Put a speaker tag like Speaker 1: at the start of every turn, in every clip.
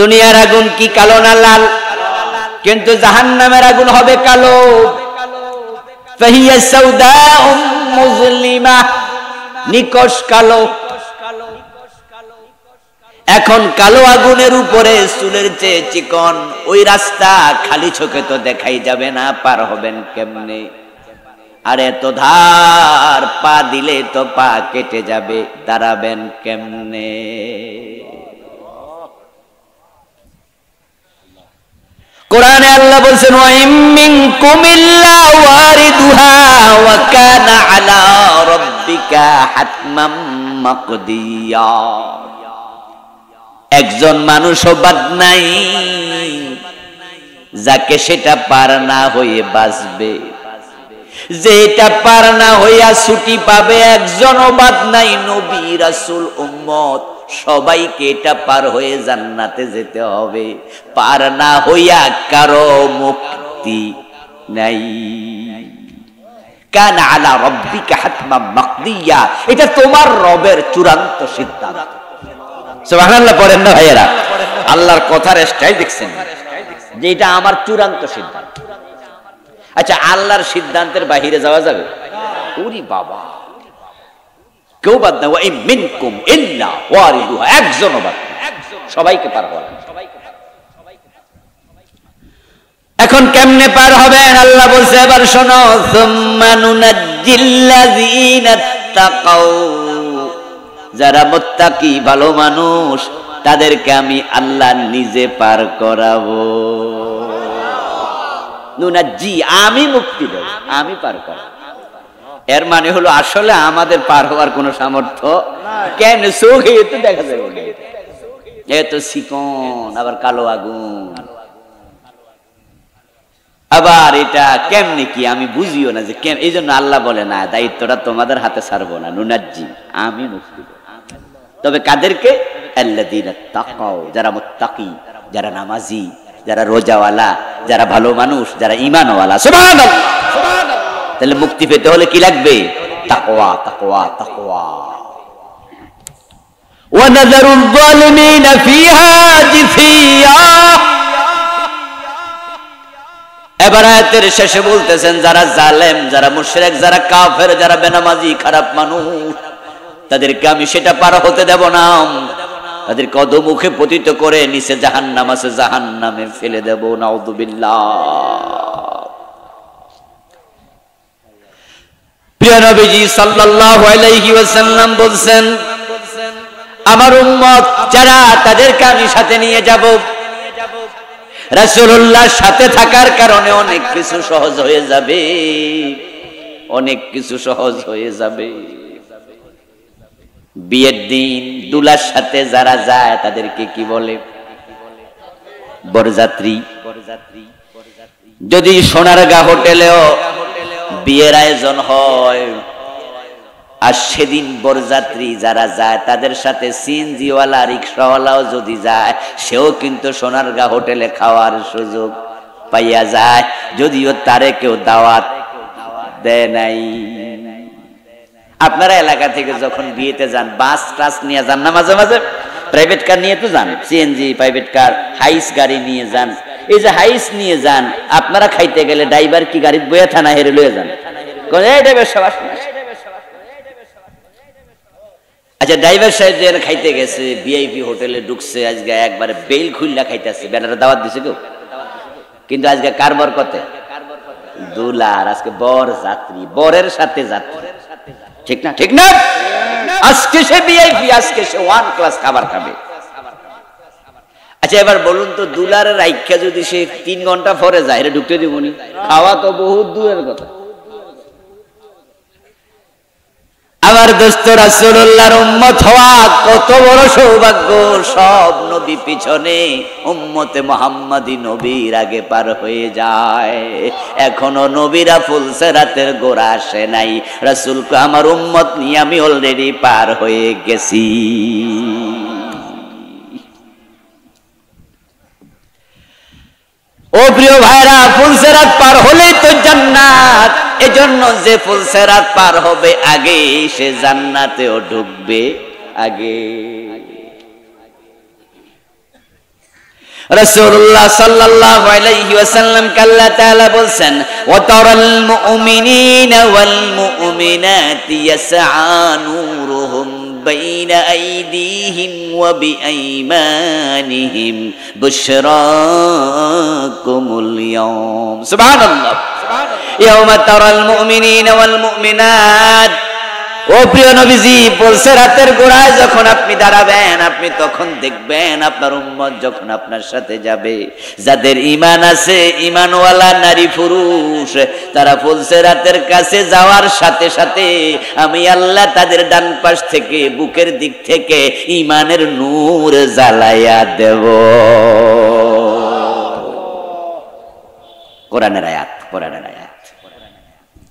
Speaker 1: দুনিয়ার আগুন কি কালো না লাল? কিন্তু জাহান্নামের আগুন হবে কালো। ফাহিয়া সাউদাউম মুজলিমা, নিকশ কালো। এখন কালো আগুনের উপরে চুলের চেয়ে চিকন ওই রাস্তা খালি চোখে তো দেখাই যাবে না, পার হবেন কেমনে? আর এত ধার, পা দিলে তো পা কেটে যাবে, দাঁড়াবেন কেমনে? কোরআনে আল্লাহ বলছেন ওয়া ইম মিনকুম ইল্লা ওয়ারিদুহা ওয়া কানা আলা রাব্বিকা হাতমান মাকদিয়া। একজন মানুষও বাদ নাই যাকে সেটা পার না হয়ে বাঁচবে, যেটা পার না হইয়া ছুটি পাবে একজনও বাদ নাই। নবী রাসূল উম্মত সবাইকে এটা পার হয়ে জান্নাতে যেতে হবে, পার না হইয়া কারো মুক্তি নাই। কানা আলা রাব্বিকা হাতমান মাকদিয়া, এটা তোমার রবের চূড়ান্ত সিদ্ধান্ত। সুবহানাল্লাহ পড়েন না ভাইয়েরা? আল্লাহর কথার স্টাইল দেখছেন যে এটা আমার চূড়ান্ত সিদ্ধান্ত। আচ্ছা, আল্লাহর সিদ্ধান্তের বাহিরে যাওয়া যাবে? ওরে বাবা, কেউ বাদ না। ওয়া ইম মিনকুম ইল্লা ওয়ারিদুহা, একজনও বাদ না, সবাইকে পার হওয়া। এখন কেমনে পার হবেন? আল্লাহ বলছে, এবার শোনো, সুম্মা নুনাজ্জিল্লাযীনা তাকাউ, যারা মুত্তাকি ভালো মানুষ তাদেরকে আমি আল্লাহ নিজে পার করাবো। নুনাজ্জি, আমি মুক্তি দেব, আমি পার করাবো। এর মানে হলো আসলে আমাদের পার হওয়ার কোন সামর্থ্য কেন? চোখে তো দেখা যাবে না, এত চিকন, আবার কালো আগুন। আবার এটা কেমনে কি আমি বুঝিও না যে কেন। এই জন্য আল্লাহ বলে না, দায়িত্বটা তোমাদের হাতে ছাড়বো না, নুনাজ্জি, আমি মুক্তি দেব। তবে কাদেরকে? আল্লাযীনা তাকাউ, যারা মুত্তাকি, যারা নামাজি, যারা রোজাওয়ালা, যারা ভালো মানুষ, যারা ঈমানওয়ালা। সুবহানাল্লাহ। তাহলে মুক্তি পেতে হলে কি লাগবে? তাকওয়া, তাকওয়া, তাকওয়া। ওয়া নাযারুল যালিমিনা ফিহা জিসিয়া। এবার আয়াতের শেষে বলতেছেন, যারা জালেম, যারা মুশরিক, যারা কাফের, যারা বেনামাজি, খারাপ মানুষ, তাদেরকে আমি সেটা পার হতে দেব না। তাদেরকে অধোমুখে পতিত করে নিচে জাহান্নাম আছে, জাহান্নামে ফেলে দেব। নাউযুবিল্লাহ। প্রিয় নবীজি সাল্লাল্লাহু আলাইহি ওয়াসাল্লাম বলছেন, আমার উম্মত যারা, তাদেরকে আমি সাথে নিয়ে যাব। রাসূলুল্লাহর সাথে থাকার কারণে অনেক কিছু সহজ হয়ে যাবে, অনেক কিছু সহজ হয়ে যাবে। বিয়ের দিন দুলার সাথে যারা যায় তাদেরকে কি বলে? বরযাত্রী। যদি সোনারগাঁ হোটেলেও বিয়ের আয়োজন হয় আর সেদিন বরযাত্রী যারা যায় তাদের সাথে সিএনজিওয়ালা, রিক্সাওয়ালাও যদি যায়, সেও কিন্তু সোনারগাঁ হোটেলে খাওয়ার সুযোগ পাইয়া যায়, যদিও তারে কেউ দাওয়াত দেয় নাই। আপনারা এলাকা থেকে যখন বিয়েতে যান, বাস টাস নিয়ে যান না, মাঝে মাঝে প্রাইভেট কার নিয়ে তো যান, সিএনজি, প্রাইভেট কার, হাইস গাড়ি নিয়ে যান। এই যে হাইস নিয়ে যান, আপনারা খাইতে গেলে ড্রাইভার কি গাড়ির বইয়া থানা হেরে লয়ে যান? আচ্ছা, ড্রাইভার সাহেব যে খাইতে গেছে, ভিআইপি হোটেলে ঢুকছে, আজকে একবারে বেল খুললা খাইতেছে, ব্যানারে দাওয়াত দিছে কেউ, কিন্তু আজকে কার বরকতে? দুলার। আজকে বর যাত্রী, বরের সাথে যাত্রী, ঠিক না? ঠিক না? আজকে সে ভিআইপি, আজকে সে ওয়ান ক্লাস খাবার খাবে। আচ্ছা, এবার বলুন তো, দুলারের রাইখা যদি সে 3 ঘন্টা পরে যায়, এটা ঢুকতে দিবনি? খাওয়া তো বহুত দূরের কথা। আমার দোস্ত, রাসূলুল্লাহর উম্মত হওয়া কত বড় সৌভাগ্য। সব নবী পিছনে, উম্মতে মুহাম্মাদি নবীর আগে পার হয়ে যায়। এখনো নবীরা ফুলসিরাতের গোড়া আসে নাই। রাসূলকে আমার উম্মত নিয়ে আমি অলরেডি পার হয়ে গেছি। ও প্রিয় ভাইরা, ফুলসিরাত পার হলেই তো জান্নাত। এজন্য যে ফুলসিরাত পার হবে আগে, সে জান্নাতেও ঢুকবে আগে। রাসূলুল্লাহ সাল্লাল্লাহু আলাইহি ওয়াসাল্লাম আল্লাহ তাআলা বলেন ওয়া তারাল মুমিনিনা ওয়াল মুমিনাতি ইয়াসআ নূরুহুম বাইনা আইদিহিম ওয়া বিআইমানিহিম বুশরাকুমুল ইয়াওম সুবহানাল্লাহ ইয়াওমা তারাল মুমিনিনা ওয়াল মুমিনাত। ও প্রিয় নবীজি বলছে রাতের গোড়ায় যখন আপনি দাঁড়াবেন আপনি তখন দেখবেন আপনার উম্মত যখন আপনার সাথে যাবে, যাদের ঈমান আছে ঈমানওয়ালা নারী পুরুষ তারা বলছে রাতের কাছে যাওয়ার সাথে সাথে আমি আল্লাহ তাদের ডান পাশ থেকে বুকের দিক থেকে ঈমানের নূর জ্বালায়া দেব। কোরআনের আয়াত, কোরআনের আয়াত।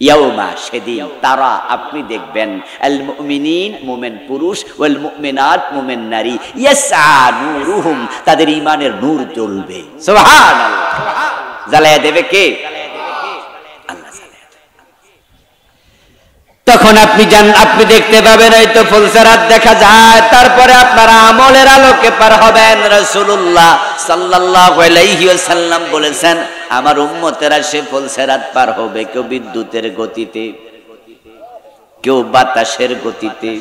Speaker 1: ইয়াউমা সেদিন তারা আপনি দেখবেন আল মুমিনিন মুমিন পুরুষ ওয়াল মুমিনাত মুমিন নারী ইয়াসআ নূরুহুম তাদের ঈমানের নূর জ্বলবে। সুবহানাল্লাহ। জ্বালায়া দেবে কে? আল্লাহ জ্বালায়া দেবে। তখন আপনি দেখতে পাবেন হয়তো ফুলসেরাত দেখা যায়, তারপরে আপনারা আমলের আলোকে পার হবেন। রাসূলুল্লাহ সাল্লাল্লাহু আলাইহি ওয়াসাল্লাম বলেছেন আমার উম্মতেরা সে ফুলসেরাত পার হবে কেউ বিদ্যুতের গতিতে, কেউ বাতাসের গতিতে,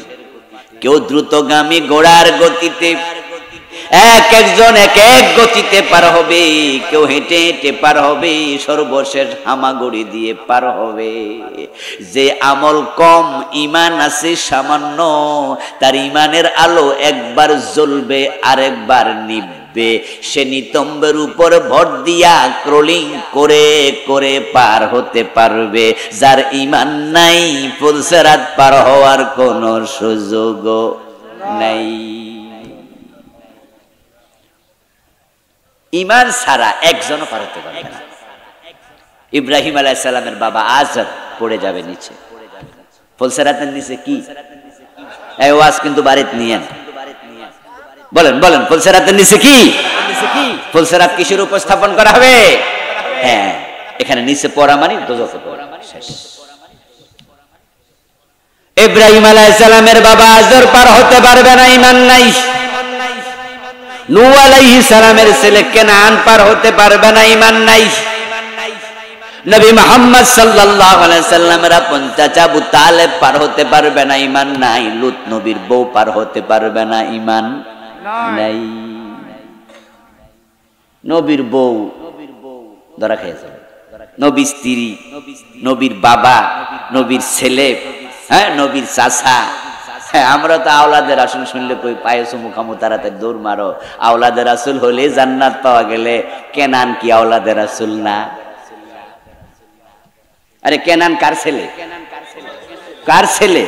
Speaker 1: কেউ দ্রুতগামী ঘোড়ার গতিতে, এক একজন এক এক গতিতে পার হবে, কেউ হেঁটে হেঁটে পার হবে, সর্বশেষ হামাগুড়ি দিয়ে পার হবে। যে আমল কম ঈমান আছে সামান্য তার ঈমানের আলো একবার জ্বলবে আরেকবার নিভবে, সে নিতম্বের উপর ভর দিয়া ক্রলিং করে করে পার হতে পারবে। যার ঈমান নাই ফুলসেরাত পার হওয়ার কোনো সুযোগ নাই। ঈমান ছাড়া একজনও পার হতে পারবে না। ইব্রাহিম আলাইহিস সালামের বাবা আজর পড়ে যাবে নিচে, ফুলসেরাতের নিচে কি এই ওয়াজ কিন্তু বাড়িতে নিয়েন, বলেন বলেন ফুলসেরাতের নিচে কি? ফুলসেরাত কিসের উপস্থাপন করা হবে? হ্যাঁ, এখানে নিচে পড়া মানে দোজখে পড়া শেষ। ইব্রাহিম আলাইহিস সালামের বাবা আজর পার হতে পারবে না, ঈমান নাই। নূহ আলাইহিস সালামের ছেলে কেনান পার হতে পারবে না, ঈমান নাই। নবী মুহাম্মদ সাল্লাল্লাহু আলাইহি সাল্লামের আপন চাচা আবু তালেব পার হতে পারবে না, ঈমান নাই। লূত নবীর বউ পার হতে পারবে না, ঈমান নাই। নবীর বউ ধরা খেয়েছে, নবীর স্ত্রী, নবীর বাবা, নবীর ছেলে, হ্যাঁ নবীর চাচা। হ্যাঁ, আমরা তো আওলাদের রাসূল শুনলে কই পায়ে চুমু খামু তাড়াতাড়ি দৌড় মারো। আওলাদের রাসূল হলে জান্নাত পাওয়া গেলে কেনান কি আওলাদের রাসূল না? আরে কেনান কার ছেলে? কার ছেলে?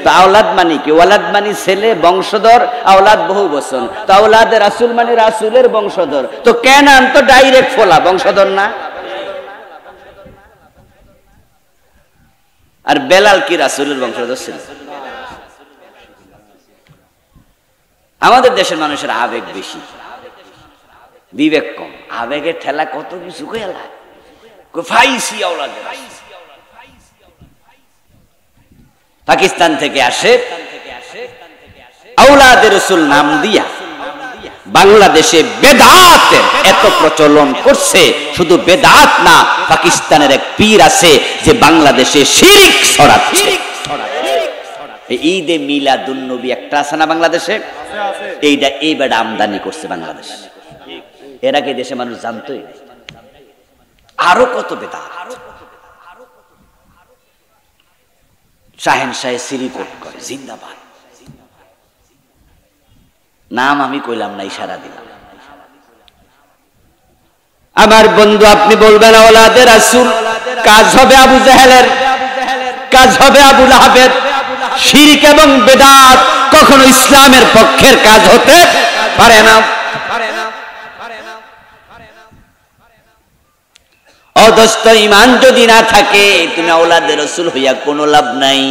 Speaker 1: তো আওলাদ মানে কি? ওয়ালাদ মানে ছেলে, বংশধর, আওলাদ বহু বচন। তো আওলাদের রাসূল মানে রাসূলের বংশধর। তো কেনান তো ডাইরেক্ট ফোলা, বংশধর না? আর বেলাল কি রাসূলের বংশধর ছিল? আমাদের দেশের মানুষের আবেগ বেশি, বিবেক কম। আবেগের ঠেলা কত কিছু কইলা ফাইসি আওলাদের। পাকিস্তান থেকে আসে আওলাদের রাসূল নাম দিয়া বাংলাদেশে বেদাতের এত প্রচলন করছে। শুধু বেদাত না, পাকিস্তানের এক পীর আছে যে বাংলাদেশে শিরক ছড়াচ্ছে। ঈদে মিলাদুন নবী একটা আছে না বাংলাদেশে, এইটা এইবার আমদানি করছে বাংলাদেশ। এর আগে দেশে মানুষ জানতোই। আরো কত বেদাত। শাহেন শাহে সিরিপোর্ট করে জিন্দাবাদ, নাম আমি কইলাম না, ইশারা দিলাম। আমার বন্ধু আপনি বলবেন আওলাদের রাসূল, কাজ হবে আবু জাহেলের, কাজ হবে আবু লাহাবের। শিরক এবং বেদাত কখনো ইসলামের পক্ষের কাজ হতে পারে না। অদস্ত ঈমান যদি না থাকে তুমি আওলাদের রাসূল হইয়া কোনো লাভ নাই।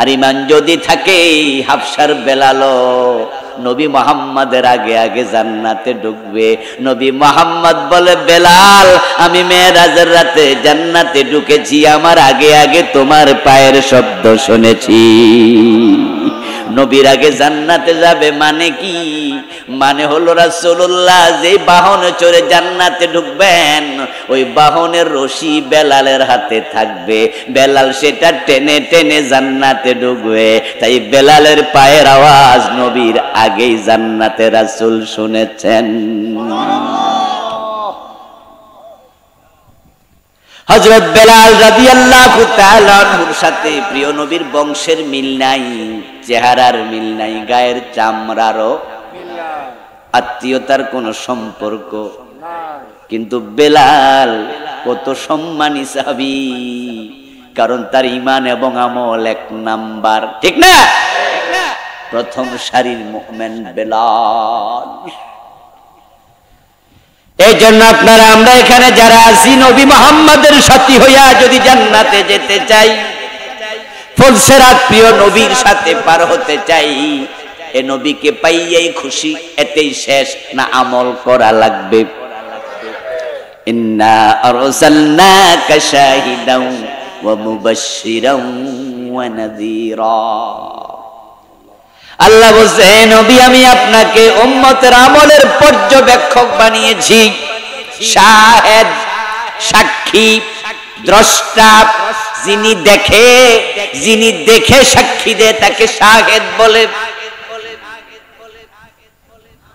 Speaker 1: আর ঈমান যদি থাকে হাফসার বেলাল নবী মুহাম্মাদের আগে আগে জান্নাতে ঢুকবে। নবী মুহাম্মদ বলে, বেলাল আমি মেরাজের রাতে জান্নাতে ঢুকেছি, আমার আগে আগে তোমার পায়ের শব্দ শুনেছি। নবীর আগে জান্নাতে যাবে মানে কি? মানে হলো রাসূলুল্লাহ যে বাহনে চড়ে জান্নাতে ঢুকবেন ওই বাহনের রশি বেলালের হাতে থাকবে, বেলাল সেটা টেনে টেনে জান্নাতে ঢুকবে। তাই বেলালের পায়ের আওয়াজ নবীর আগেই জান্নাতে রাসূল শুনেছেন। হযরত বেলাল রাদিয়াল্লাহু তাআলা আনহুর সাথে প্রিয় নবীর বংশের মিল নাই, চেহারার মিল নাই, গায়ের চামড়ারও আত্মীয়তার কোনো সম্পর্ক, কিন্তু বেলাল কত সম্মানী সাহাবী, কারণ তার ঈমান এবং আমল এক নাম্বার, ঠিক না? প্রথম সারির মুমিন বেলাল। এই জন্য আপনারা আমরা এখানে যারা আছি নবী মুহাম্মদের সাথী হইয়া যদি জান্নাতে যেতে চাই, ফুলসেরাত প্রিয় নবীর সাথে পার হতে চাই, এ নবীকে পাইয়াই খুশি, এতেই শেষ না আমল করা লাগবে? ইন্না আরসালনাকা শাহিদাও ওয়া মুবাশশিরাও ওয়া নাযীরা। আল্লাহ বলছে, নবী আমি আপনাকে উম্মতের আমলের পর্যবেক্ষক বানিয়েছি, শাহেদ, সাক্ষী, দ্রষ্টা। যিনি দেখে সাক্ষী দেয় তাকে শাহেদ বলে।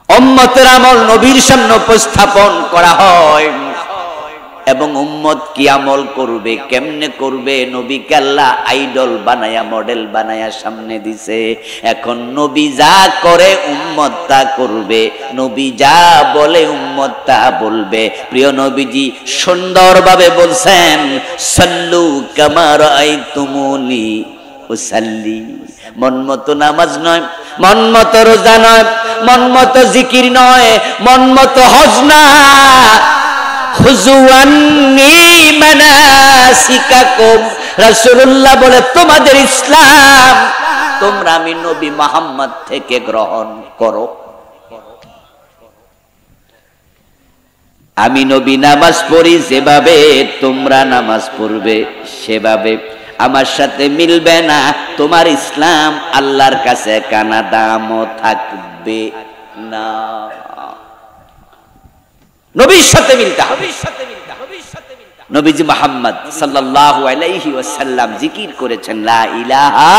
Speaker 1: উম্মতের আমল নবীর সামনে উপস্থাপন করা হয় এবং উম্মত কি আমল করবে, কেমনে করবে, নবীকে আল্লাহ আইডল বানায়া, মডেল বানায়া সামনে দিছে। এখন নবী যা করে উম্মত তা করবে, নবী যা বলে উম্মত তা বলবে। প্রিয় নবীজি সুন্দরভাবে বলছেন, সাল্লু কামা রাআইতুমুনি উসাল্লি। মন মতো নামাজ নয়, মন মতো রোজা নয়, মন মতো জিকির নয়, মন মতো হজ না, খুজুয়ান্নি মানাসিকাকুম। রাসূলুল্লাহ বলে তোমাদের ইসলাম তোমরা আমি নবী মুহাম্মদ থেকে গ্রহণ করো। আমি নবী নামাজ পড়ি যেভাবে তোমরা নামাজ পড়বে সেভাবে। আমার সাথে মিলবে না তোমার ইসলাম, আল্লাহর কাছে কানা দামও থাকবে না। নবীর সাথে মিলতে হবে। নবীজি মুহাম্মদ সাল্লাল্লাহু আলাইহি ওয়াসাল্লাম জিকির করেছেন লা ইলাহা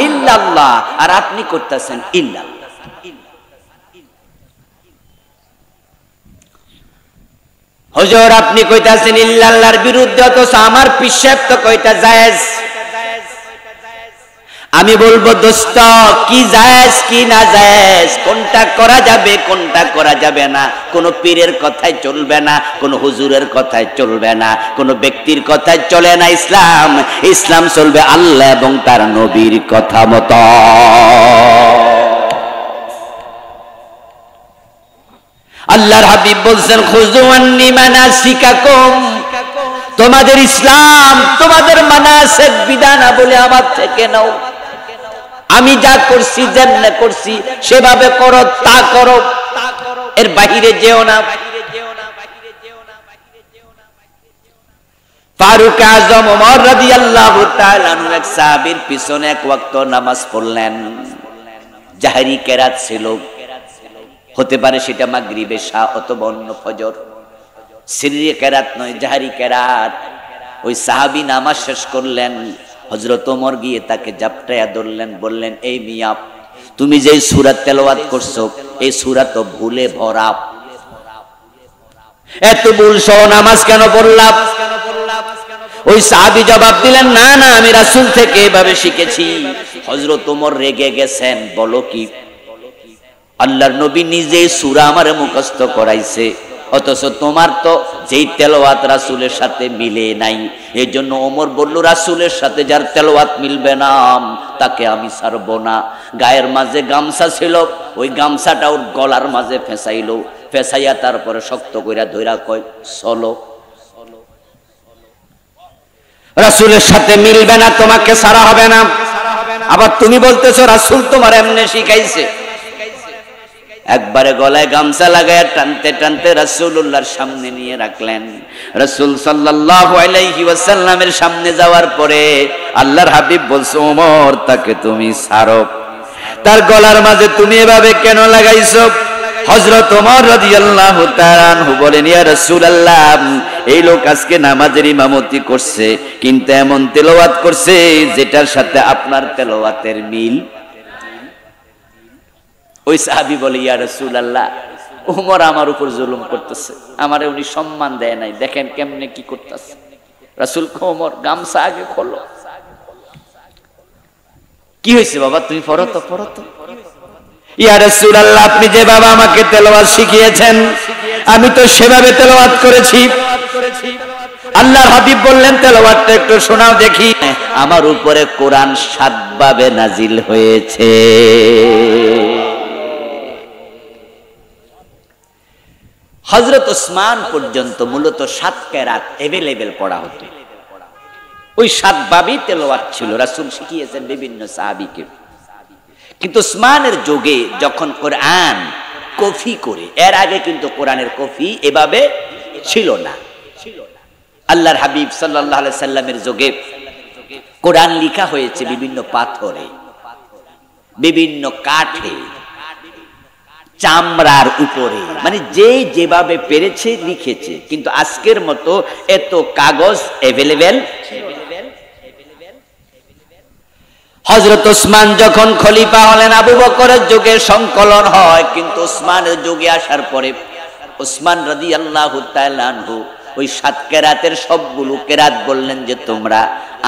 Speaker 1: ইল্লাল্লাহ, আর আপনি করতেছেন ইল্লাল্লাহ। হুজুর আপনি কইতাছেন ইল্লাল্লাহর বিরুদ্ধে, অথচ আমার পীর সাহেব তো কইতা জায়েজ। আমি বলবো দোস্ত, কি জায়েজ কি না জায়েজ, কোনটা করা যাবে কোনটা করা যাবে না, কোন পীরের কথাই চলবে না, কোন হুজুরের কথাই চলবে না, কোন ব্যক্তির কথাই চলে না ইসলাম। ইসলাম চলবে আল্লাহ এবং তার নবীর কথা মতো। আল্লাহর হাবিব বলছেন, খুযু আন্নী মানাসিকাকুম, তোমাদের ইসলাম তোমাদের মানাসিক বিধানাবলী আমার থেকে নাও। আমি যা করছি, যেমনে করছি সেভাবে করো, তা করো, এর বাহিরে যেও না। ফারুক আজম ওমর রাদিয়াল্লাহু তাআলা আনহু এক সাহাবীর পিছনে এক ওয়াক্ত নামাজ পড়লেন। জাহরি কেরাত ছিল, হতে পারে সেটা মাগরিব, এশা অথবা অন্য ফজর। সিররি কেরাত নয়, জাহরি কেরাত। ওই সাহাবী নামাজ শেষ করলেন, হযরত ওমর গিয়ে তাকে জাপটায়া ধরলেন, বললেন, এই মিয়া তুমি যে সূরা তেলাওয়াত করছো এই সূরা তো ভুলে ভরা, এত ভুল সহ নামাজ কেন পড়লাম? ওই সাহাবী জবাব দিলেন, না না আমি রাসূল থেকে এভাবে শিখেছি। হযরত ওমর রেগে গেছেন, বলো কি? আল্লাহর নবী নিজে সূরা আমারে মুখস্থ করাইছে, অথচ তোমার তো যেই তেলাওয়াত রাসূলের সাথে মিলে নাই। এই জন্য ওমর বলল, রাসূলের সাথে যার তেলাওয়াত মিলবে না তাকে আমি ছাড়বো না। গায়ের মাঝে গামছা ছিল, ওই গামছাটা ওর গলার মাঝে ফেসাইলো, ফেসাইয়া তারপরে শক্ত কইরা ধইরা কয়, চলো। রাসূলের সাথে মিলবে না, তোমাকে ছাড়া হবে না। আবার তুমি বলতেছো রাসূল তোমার এমনি শিখাইছে। একবারে গলায় গামছা লাগায় টানতে টানতে রাসূলুল্লাহর সামনে নিয়ে রাখলেন। রাসূল সাল্লাল্লাহু আলাইহি ওয়াসাল্লামের সামনে যাওয়ার পরে আল্লাহর হাবিব বলছে, ওমর তাকে তুমি ছাড়ো। তার গলার মাঝে তুমি এভাবে কেন লাগাইছো? হযরত ওমর রাদিয়াল্লাহু তাআলা আনহু বলেন, ইয়া রাসূলুল্লাহ, এই লোক আজকে নামাজের ইমামতি করছে, কিন্তু এমন তেলাওয়াত করছে যেটার সাথে আপনার তেলাওয়াতের মিল। ওই সাহাবী বলে, ইয়া রাসূলুল্লাহ, ওমর আমার উপর জুলুম করতেছে, আমারে উনি সম্মান দেয় নাই, দেখেন কেমনে কি করতেছে। রাসূল কো, ওমর গামছা আগে খোলো। কি হয়েছে বাবা, তুমি পড়ো তো, পড়ো তো। ইয়া রাসূলুল্লাহ, আপনি যেভাবে আমাকে তেলাওয়াত শিখিয়েছেন আমি তো সেভাবে তেলাওয়াত করেছি। আল্লাহর হাবিব বললেন, তেলাওয়াতটা একটু শোনাও দেখি। আমার উপরে কোরআন 7 ভাবে নাজিল হয়েছে। হযরত ওসমান পর্যন্ত মূলত 7 কেরাত अवेलेबल পড়া হতো। ওই 7 ভাবেই তেলাওয়াত ছিল, রাসূল শিখিয়েছেন বিভিন্ন সাহাবীকে। কিন্তু ওসমানের যুগে যখন কোরআন কপি করে, এর আগে কিন্তু কোরআনের কপি এভাবে ছিল না। আল্লাহর হাবিব সাল্লাল্লাহু আলাইহি সাল্লামের যুগে কোরআন লেখা হয়েছে বিভিন্ন পাথরে, বিভিন্ন কাঠে, চামড়ার উপরে, মানে যে যেভাবে পেরেছে লিখেছে। কিন্তু আজকের মতো এত কাগজ अवेलेबल। হযরত ওসমান যখন খলিফা হলেন, আবু বকরের যুগে সংকলন হয়, কিন্তু ওসমানের যুগে আসার পরে ওসমান রাদিয়াল্লাহু তাআলা আনহু ওই 7 কেরাতের সবগুলো কেরাত বললেন যে তোমরা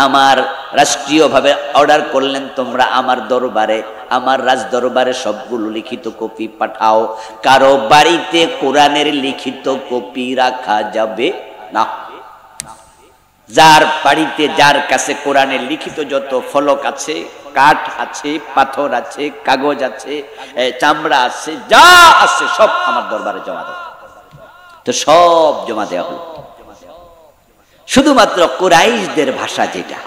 Speaker 1: আমার রাষ্ট্রীয়ভাবে অর্ডার করলেন, তোমরা আমার দরবারে, আমার রাজ দরবারে সবগুলো লিখিত কপি পাঠাও। কারো বাড়িতে কোরআনের লিখিত কপি রাখা যাবে না। যার বাড়িতে, যার কাছে কোরআনের লিখিত যত ফলক আছে, কাঠ আছে, পাথর আছে, কাগজ আছে, চামড়া আছে, যা আছে সব আমার দরবারে জমা দাও। তো সব জমা দেওয়া হলো। শুধুমাত্র কুরাইশদের ভাষা যেটা,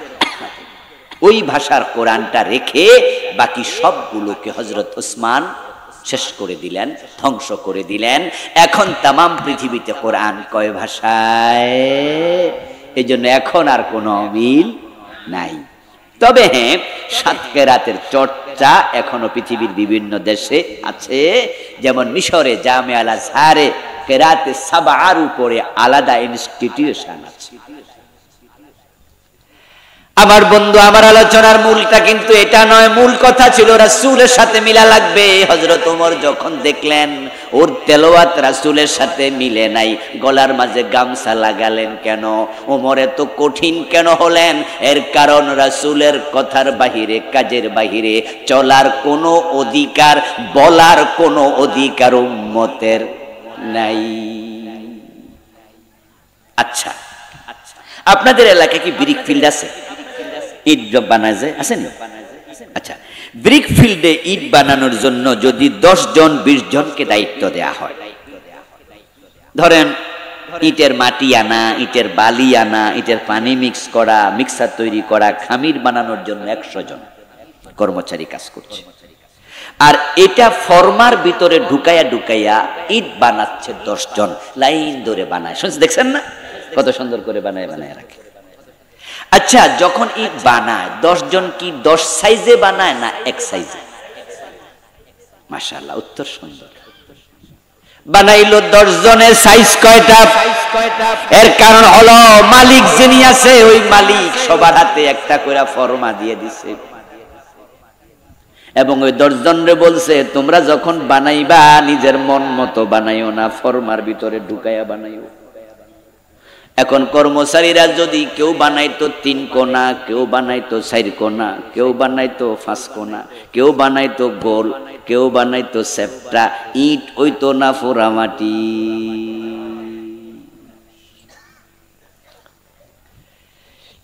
Speaker 1: ওই ভাষার কোরআনটা রেখে বাকি সবগুলোকে হযরত ওসমান শেষ করে দিলেন, ধ্বংস করে দিলেন। এখন তামাম পৃথিবীতে কোরআন কয় ভাষায়? এই জন্য এখন আর কোনো মিল নাই। তবে হ্যাঁ, 7 কেরাতের চর্চা এখনো পৃথিবীর বিভিন্ন দেশে আছে। যেমন মিশরে জামিয়া আল আজহারে কেরাতে 7 উপরে আলাদা ইনস্টিটিউশন আছে। আমার বন্ধু, আমার আলোচনার মূলটা কিন্তু এটা নয়। মূল কথা ছিল রাসূলের সাথে মিলা লাগবে। হযরত ওমর যখন দেখলেন ওর তেলাওয়াত রাসূলের সাথে মিলে নাই, গলার মাঝে গামছা লাগালেন কেন? ওমর এত কঠিন কেন হলেন? এর কারণ রাসূলের কথার বাহিরে, কাজের বাহিরে চলার কোনো অধিকার, বলার কোনো অধিকার উম্মতের নাই। আচ্ছা, আপনাদের এলাকায় কি ব্রিক ফিল্ড আছে? ইট বানায় যায়, আছেন? আচ্ছা, ব্রিক ফিল্ডে ইট বানানোর জন্য যদি 10 জন 20 জনকে দায়িত্ব দেয়া হয়, ধরেন ইটের মাটি আনা, ইটের বালি আনা, ইটের পানি মিক্স করা, মিক্সার তৈরি করা, খামির বানানোর জন্য 100 জন কর্মচারী কাজ করছে। আর এটা ফর্মার ভিতরে ঢুকাইয়া ঢুকাইয়া ইট বানাচ্ছে 10 জন, লাইন ধরে বানায়। শুনছেন, দেখছেন না কত সুন্দর করে বানায় বানায় রাখে। আচ্ছা, যখন ইট বানায় 10 জন কি 10 সাইজে বানায় না 1 সাইজে? মাশাআল্লাহ, উত্তর সুন্দর। বানাইলো 10 জনের সাইজ কয়টা? এর কারণ হলো মালিক যিনি আছে, ওই মালিক সবার হাতে একটা করে ফরমা দিয়ে দিছে এবং ওই 10 জনরে বলছে, তোমরা যখন বানাইবা নিজের মন মতো বানাইও না, ফরমার ভিতরে ঢুকাইয়া বানাইও। এখন কর্মচারীরা যদি কেউ বানাইতো 3 কোনা, কেউ বানাইতো 4 কোনা, কেউ বানাইতো 5 কোনা, কেউ বানাইতো গোল, কেউ বানাইতো সেপ্টা, ইট হইতো না পোড়ামাটি।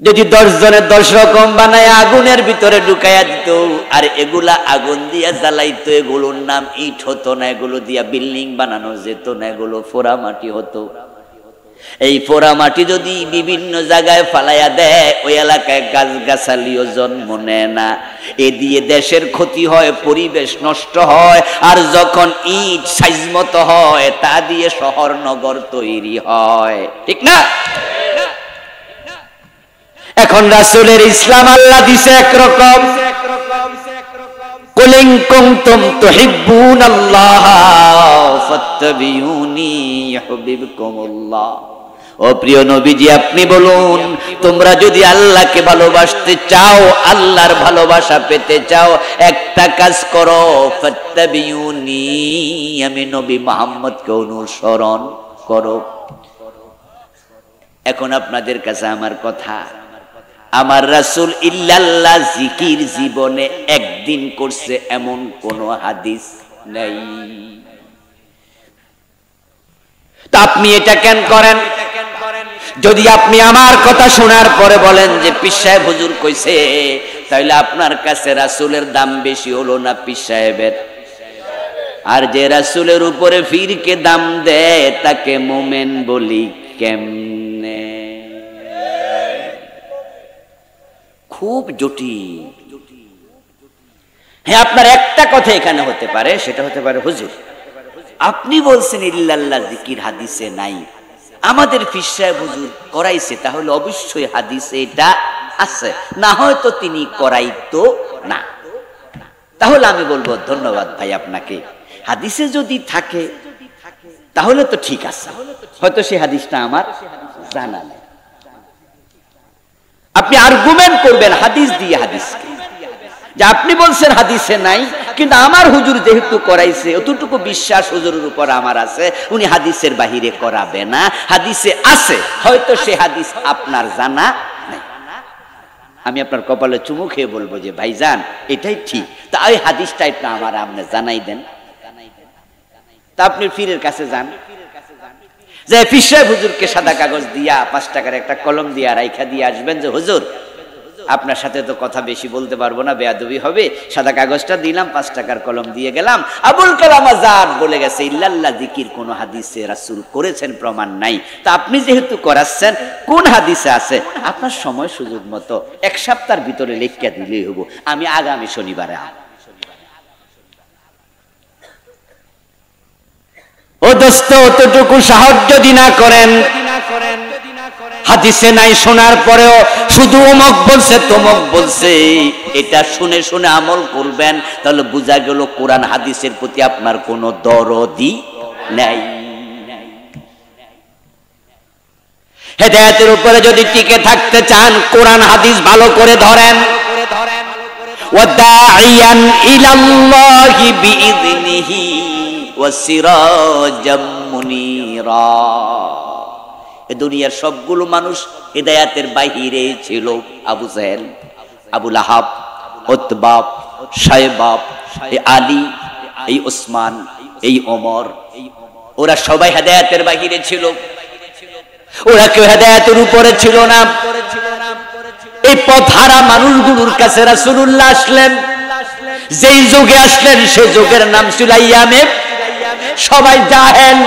Speaker 1: যদি 10 জনের 10 রকম বানায় আগুনের ভিতরে ঢুকাইয়া দিত, আর এগুলা আগুন দিয়া জ্বালাইতো, এগুলোর নাম ইট হতো না, এগুলো দিয়া বিল্ডিং বানানো যেত না, এগুলো পোড়ামাটি হতো। এই পোড়া মাটি যদি বিভিন্ন জায়গায় ফালাইয়া দেয়, ওই এলাকায় গাছগাছালিও জন্ম নেয় না। এ দিয়ে দেশের ক্ষতি হয়, পরিবেশ নষ্ট হয়। আর যখন ইট সাইজ মতো হয়, তা দিয়ে শহর নগর তৈরি হয়, ঠিক না? এখন রাসূলের ইসলাম আল্লাহ দিছে একরকম, কুল ইন কুনতুম তুহিব্বুনাল্লাহ ফাত্তাবিউনি ইউহিব্বুকুমুল্লাহ। ও প্রিয় নবীজি, আপনি বলুন, তোমরা যদি আল্লাহকে ভালোবাসতে চাও, আল্লাহর ভালোবাসা পেতে চাও, একটা কাজ করো, ফাত্তাবিউনি, আমি নবী মুহাম্মদকে অনুসরণ করো। এখন আপনাদের কাছে আমার কথা, আমার রাসূল ইল্লাল্লাহ জিকির জীবনে একদিন করছে এমন কোন হাদিস নাই। তা আপনি এটা কেন করেন? যদি আপনি আমার কথা শোনার পরে বলেন যে পীর সাহেব হুজুর কইছে, তাহলে আপনার কাছে রাসূলের দাম বেশি হলো না পীর সাহেবের? আর যে রাসূলের উপরে ফিরকে দাম দেয় তাকে মুমিন বলি কেমনে? খুব জটিল। হ্যাঁ, আপনার একটা কথা এখানে হতে পারে, সেটা হতে পারে, হুজুর আপনি বলছেন ইল্লাল্লাহ জিকির হাদিসে নাই, আমাদের পীর সাহেব হুজুর করাইছে, তাহলে অবশ্যই হাদিসে এটা আছে, না হয়তো তিনি করাইতো না। তাহলে আমি বলবো ধন্যবাদ ভাই আপনাকে, হাদিসে যদি থাকে তাহলে তো ঠিক আছে, হয়তো সেই হাদিসটা আমার জানা নেই। আপনি আর্গুমেন্ট করবেন হাদিস দিয়ে হাদিসকে, যে আপনি বলছেন হাদিসে নাই, কিন্তু আমার হুজুর যেহেতু করাইছে, অতটুকু বিশ্বাস হুজুরের উপর আমার আছে, উনি হাদিসের বাহিরে করাবে না, হাদিসে আছে, হয়তো সে হাদিস আপনার জানা নাই। আমি আপনার কপালে চুমু খেয়ে বলবো যে ভাইজান এটাই ঠিক, তা ওই হাদিসটা একটু আমার আপনি জানাই দেন। তা আপনি পীরের কাছে যান, যে পীর সাহেব হুজুরকে সাদা কাগজ দিয়া 5 টাকার একটা কলম দিয়া রাইখা দিয়ে আসবেন যে হুজুর আপনার সাথে তো কথা বেশি বলতে পারবো না, বেয়াদবি হবে, সাদা কাগজটা দিলাম, 5 টাকার কলম দিয়ে গেলাম, আবুল কালাম আজাদ বলে গেছে ইল্লাল্লাহ জিকির কোন হাদিসে রাসূল করেছেন প্রমাণ নাই, তা আপনি যেহেতু করাচ্ছেন কোন হাদিসে আছে, আপনার সময় সুযোগ মতো 1 সপ্তাহের ভিতরে লেখা দিলেই হবো, আমি আগামী শনিবারে। ও দোস্ত, অতটুকু সাহায্য যদি না করেন, হাদিসে নাই শোনার পরেও শুধু অমুক বলছে তমুক বলছে, এটা শুনে শুনে আমল করবেন, তাহলে বোঝা গেল কোরআন হাদিসের প্রতি আপনার কোনো দরদি নাই। হেদায়েতের উপরে যদি টিকে থাকতে চান, কোরআন হাদিস ভালো করে ধরেন। ওয়াদাইয়ান ইলাল্লাহি বিইযনিহি ওয়াসিরাজাম মুনীরা। এ দুনিয়ার সবগুলো মানুষ হিদায়াতের বাহিরে ছিল। আবু জাহেল, আবু লাহাব, উতবা, শায়বা, এই আলী, এই ওসমান, এই ওমর, ওরা সবাই হিদায়াতের বাহিরে ছিল, ওরা কেউ হিদায়াতের উপরে ছিল না। এই পথহারা মানুষগুলোর কাছে রাসূলুল্লাহ আসলেন, যেই যুগে আসলেন সেই যুগের নাম ছিল আইয়ামে, সবাই জাহেল,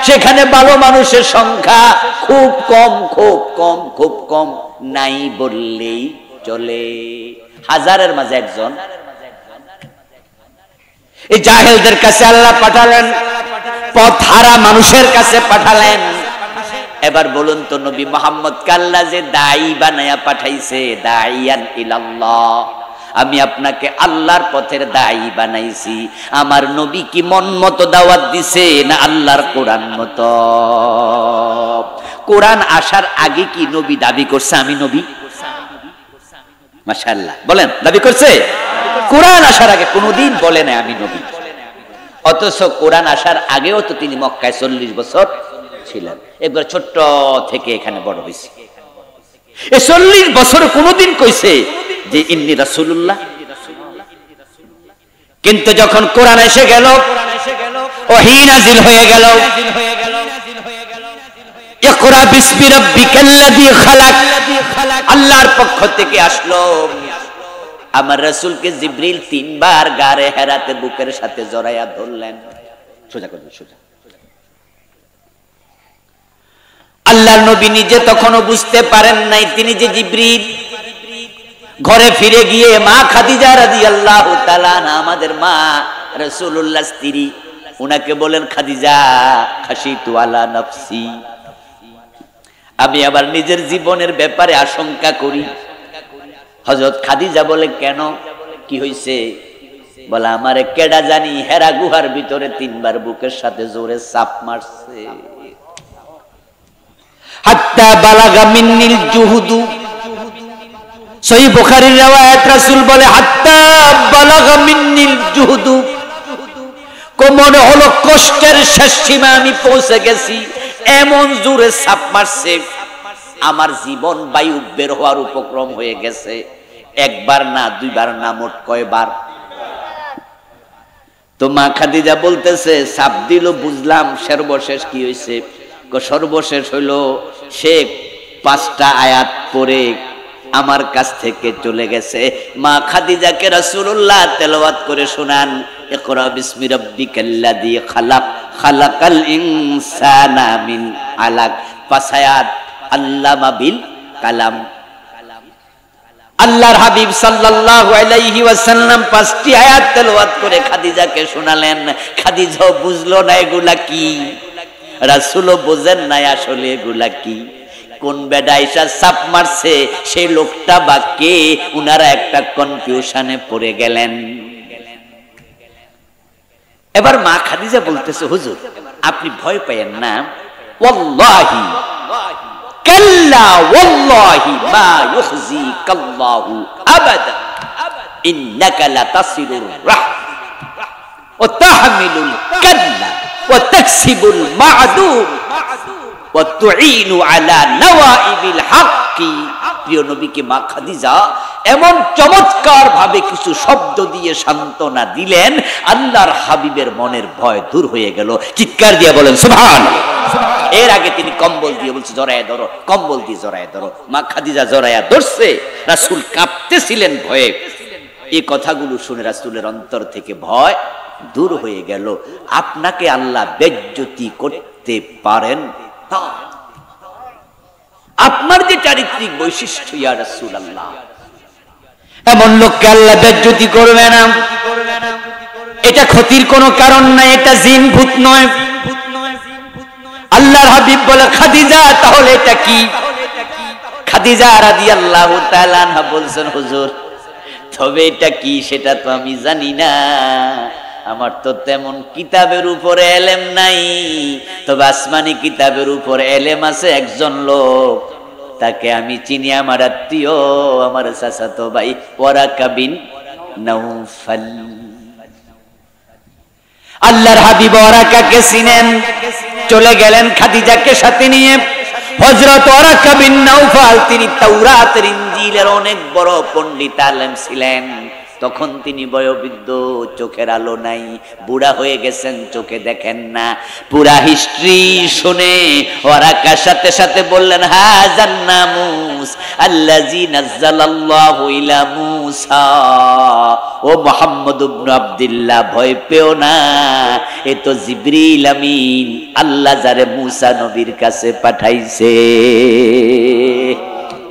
Speaker 1: সেখানে ভালো মানুষের সংখ্যা খুব কম, খুব কম, খুব কম, নাই বললেই চলে, হাজারের মাঝে একজন। এই জাহেলদের কাছে আল্লাহ পাঠালেন, পথহারা মানুষের কাছে পাঠালেন। এবার বলুন তো, নবী মুহাম্মদকে আল্লাহ যে দায়ী বানায়া পাঠাইছে, দাইয়ান ইলাল্লাহ, আমি আপনাকে আল্লাহর পথের দায়ী বানাইছি, আমার নবী কি মন মতো দাওয়াত দিছে না আল্লাহর কোরআন মতো? কোরআন আসার আগে কি নবী দাবি করছে আমি নবী? মাশাআল্লাহ, বলেন দাবি করছে? কোরআন আসার আগে কোনোদিন বলে না আমি নবী। অথচ কোরআন আসার আগেও তো তিনি মক্কায় 40 বছর ছিলেন, একবার ছোট্ট থেকে এখানে বড় হয়েছে। এই 40 বছর কোনোদিন কইছে যে ইন্নী রাসূলুল্লাহ? কিন্তু যখন কোরআন এসে গেল, ওহী নাযিল হয়ে গেল, ইকরা বিসমি রাব্বিকাল্লাযী খালাক, আল্লাহর পক্ষ থেকে আসলো। আমার রাসূলকে জিবরিল 3 বার গারে হেরাতে বুকের সাথে জড়াইয়া ধরলেন। সোজা করুন, সোজা। আল্লাহর নবী নিজে তখনও বুঝতে পারেন নাই তিনি যে জিবরিল। ঘরে ফিরে গিয়ে মা খাদিজা রাদিয়াল্লাহু তাআলা আনহা, আমাদের মা রাসূলুল্লাহর স্ত্রী, উনাকে বলেন খাদিজা, খাশিতু আলা নাফসি, আমি আবার নিজের জীবনের ব্যাপারে আশঙ্কা করি। হযরত খাদিজা বলে কেন, কি হইছে? বলে আমারে কেডা জানি হেরা গুহার ভিতরে 3 বার বুকের সাথে জোরে চাপ মারছে। হাত্তা বালাগা মিন্নিল জুহুদু, সহিহ বুখারীর riwayat, রাসূল বলে হাত্তা বালাগা মিন্নিল জুহুদু, মনে হলো কষ্টের শেষ সীমা আমি পৌঁছে গেছি, এমন জোরে চাপ মারছে আমার জীবন বায়ু বের হওয়ার উপক্রম হয়ে গেছে। একবার না, দুইবার না, মোট কয়বার? তো মা খাদিজা বলতেছে চাপ দিল বুঝলাম, সর্বশেষ কি হয়েছে? সর্বশেষ হইল সে 5টা আয়াত পড়ে আমার কাছ থেকে চলে গেছে। মা খাদিজাকে রাসূলুল্লাহ তেলাওয়াত করে শোনান, ইকরা বিসমি রাব্বিকাল্লাযী খালাক, খালাকাল ইনসানা মিন আলাক, 5 আয়াত আল্লামা বিল কালাম। আল্লাহর হাবিব সাল্লাল্লাহু আলাইহি ওয়াসাল্লাম 5টি আয়াত তেলাওয়াত করে খাদিজাকে শোনালেন। খাদিজাও বুঝলো না এগুলা কি, রাসূলও বোঝেন নাই আসলে এগুলা কি। কোন বেডা এসা চাপ মারছে, সেই লোকটা বা কে, উনারা একটা কনফিউশনে পড়ে গেলেন। এবার মা খাদিজা বলতেছে হুজুর আপনি ভয় পায়েন না, ওয়াল্লাহি কাল্লা ওয়াল্লাহি মা ইউখজিকাল্লাহু আবাদা ইন্নাকা লাতাসিলুর রাহম ওয়া তাহমিলুল কাল্লা ওয়া তাকসিবুল মা'দুম ওয়া তুঈনু আলা নওয়াইবিল হাক্কি। প্রিয় নবীকে মা খাদিজা এমন চমৎকার ভাবে কিছু শব্দ দিয়ে সান্ত্বনা দিলেন, আল্লাহর হাবিবের মনের ভয় দূর হয়ে গেল। চিৎকার দিয়ে বলেন সুবহানাল্লাহ। এর আগে তিনি কম্বল দিয়ে বলছে জড়ায়া ধরো, কম্বল দিয়ে জড়ায়া ধরো। মা খাদিজা জড়ায়া ধরছে, রাসূল কাঁপতেছিলেন ভয়ে। এই কথাগুলো শুনে রাসূলের অন্তর থেকে ভয় দূর হয়ে গেল। আপনাকে আল্লাহ বেজ্জতি করতে পারেন না, আপনার যে চারিত্রিক বৈশিষ্ট্য ইয়া রাসূলুল্লাহ, এমন লোককে আল্লাহ বেজ্জতি করবে না। এটা ক্ষতির কোনো কারণ নাই, এটা জিন ভূত নয়। আল্লাহর হাবিব বলে খাদিজা তাহলে এটা কি? খাদিজা রাদিয়াল্লাহু তাআলা আনহা বলছেন হুজুর তবে এটা কি সেটা তো আমি জানি না, আমার তো তেমন কিতাবের উপরে এলেম নাই, তবে আসমানি কিতাবের উপর এলেম আছে একজন লোক, তাকে আমি চিনি, আমার আত্মীয়, আমার চাচাতো ভাই ওয়ারাকা বিন নাউফাল। আল্লাহর হাবিব ওয়ারাকাকে চিনেন, চলে গেলেন খাদিজাকে সাথে নিয়ে। হযরত ওয়ারাকা বিন নাউফাল তিনি তাওরাতের ইনজিলের অনেক বড় পণ্ডিত আলেম ছিলেন। তখন তিনি বয়োবৃদ্ধ, চোখের আলো নাই, বুড়া হয়ে গেছেন, চোখে দেখেন না। পুরা হিস্ট্রি শুনে ওয়ারাকার সাথে সাথে বললেন হাযান নামুস আল্লাযী নাযালাল্লাহু ইলা মূসা, ও মুহাম্মদ ইবনে আব্দুল্লাহ ভয় পেও না, এ তো জিবরিল আমিন, আল্লাহ যারে মূসা নবীর কাছে পাঠাইছে।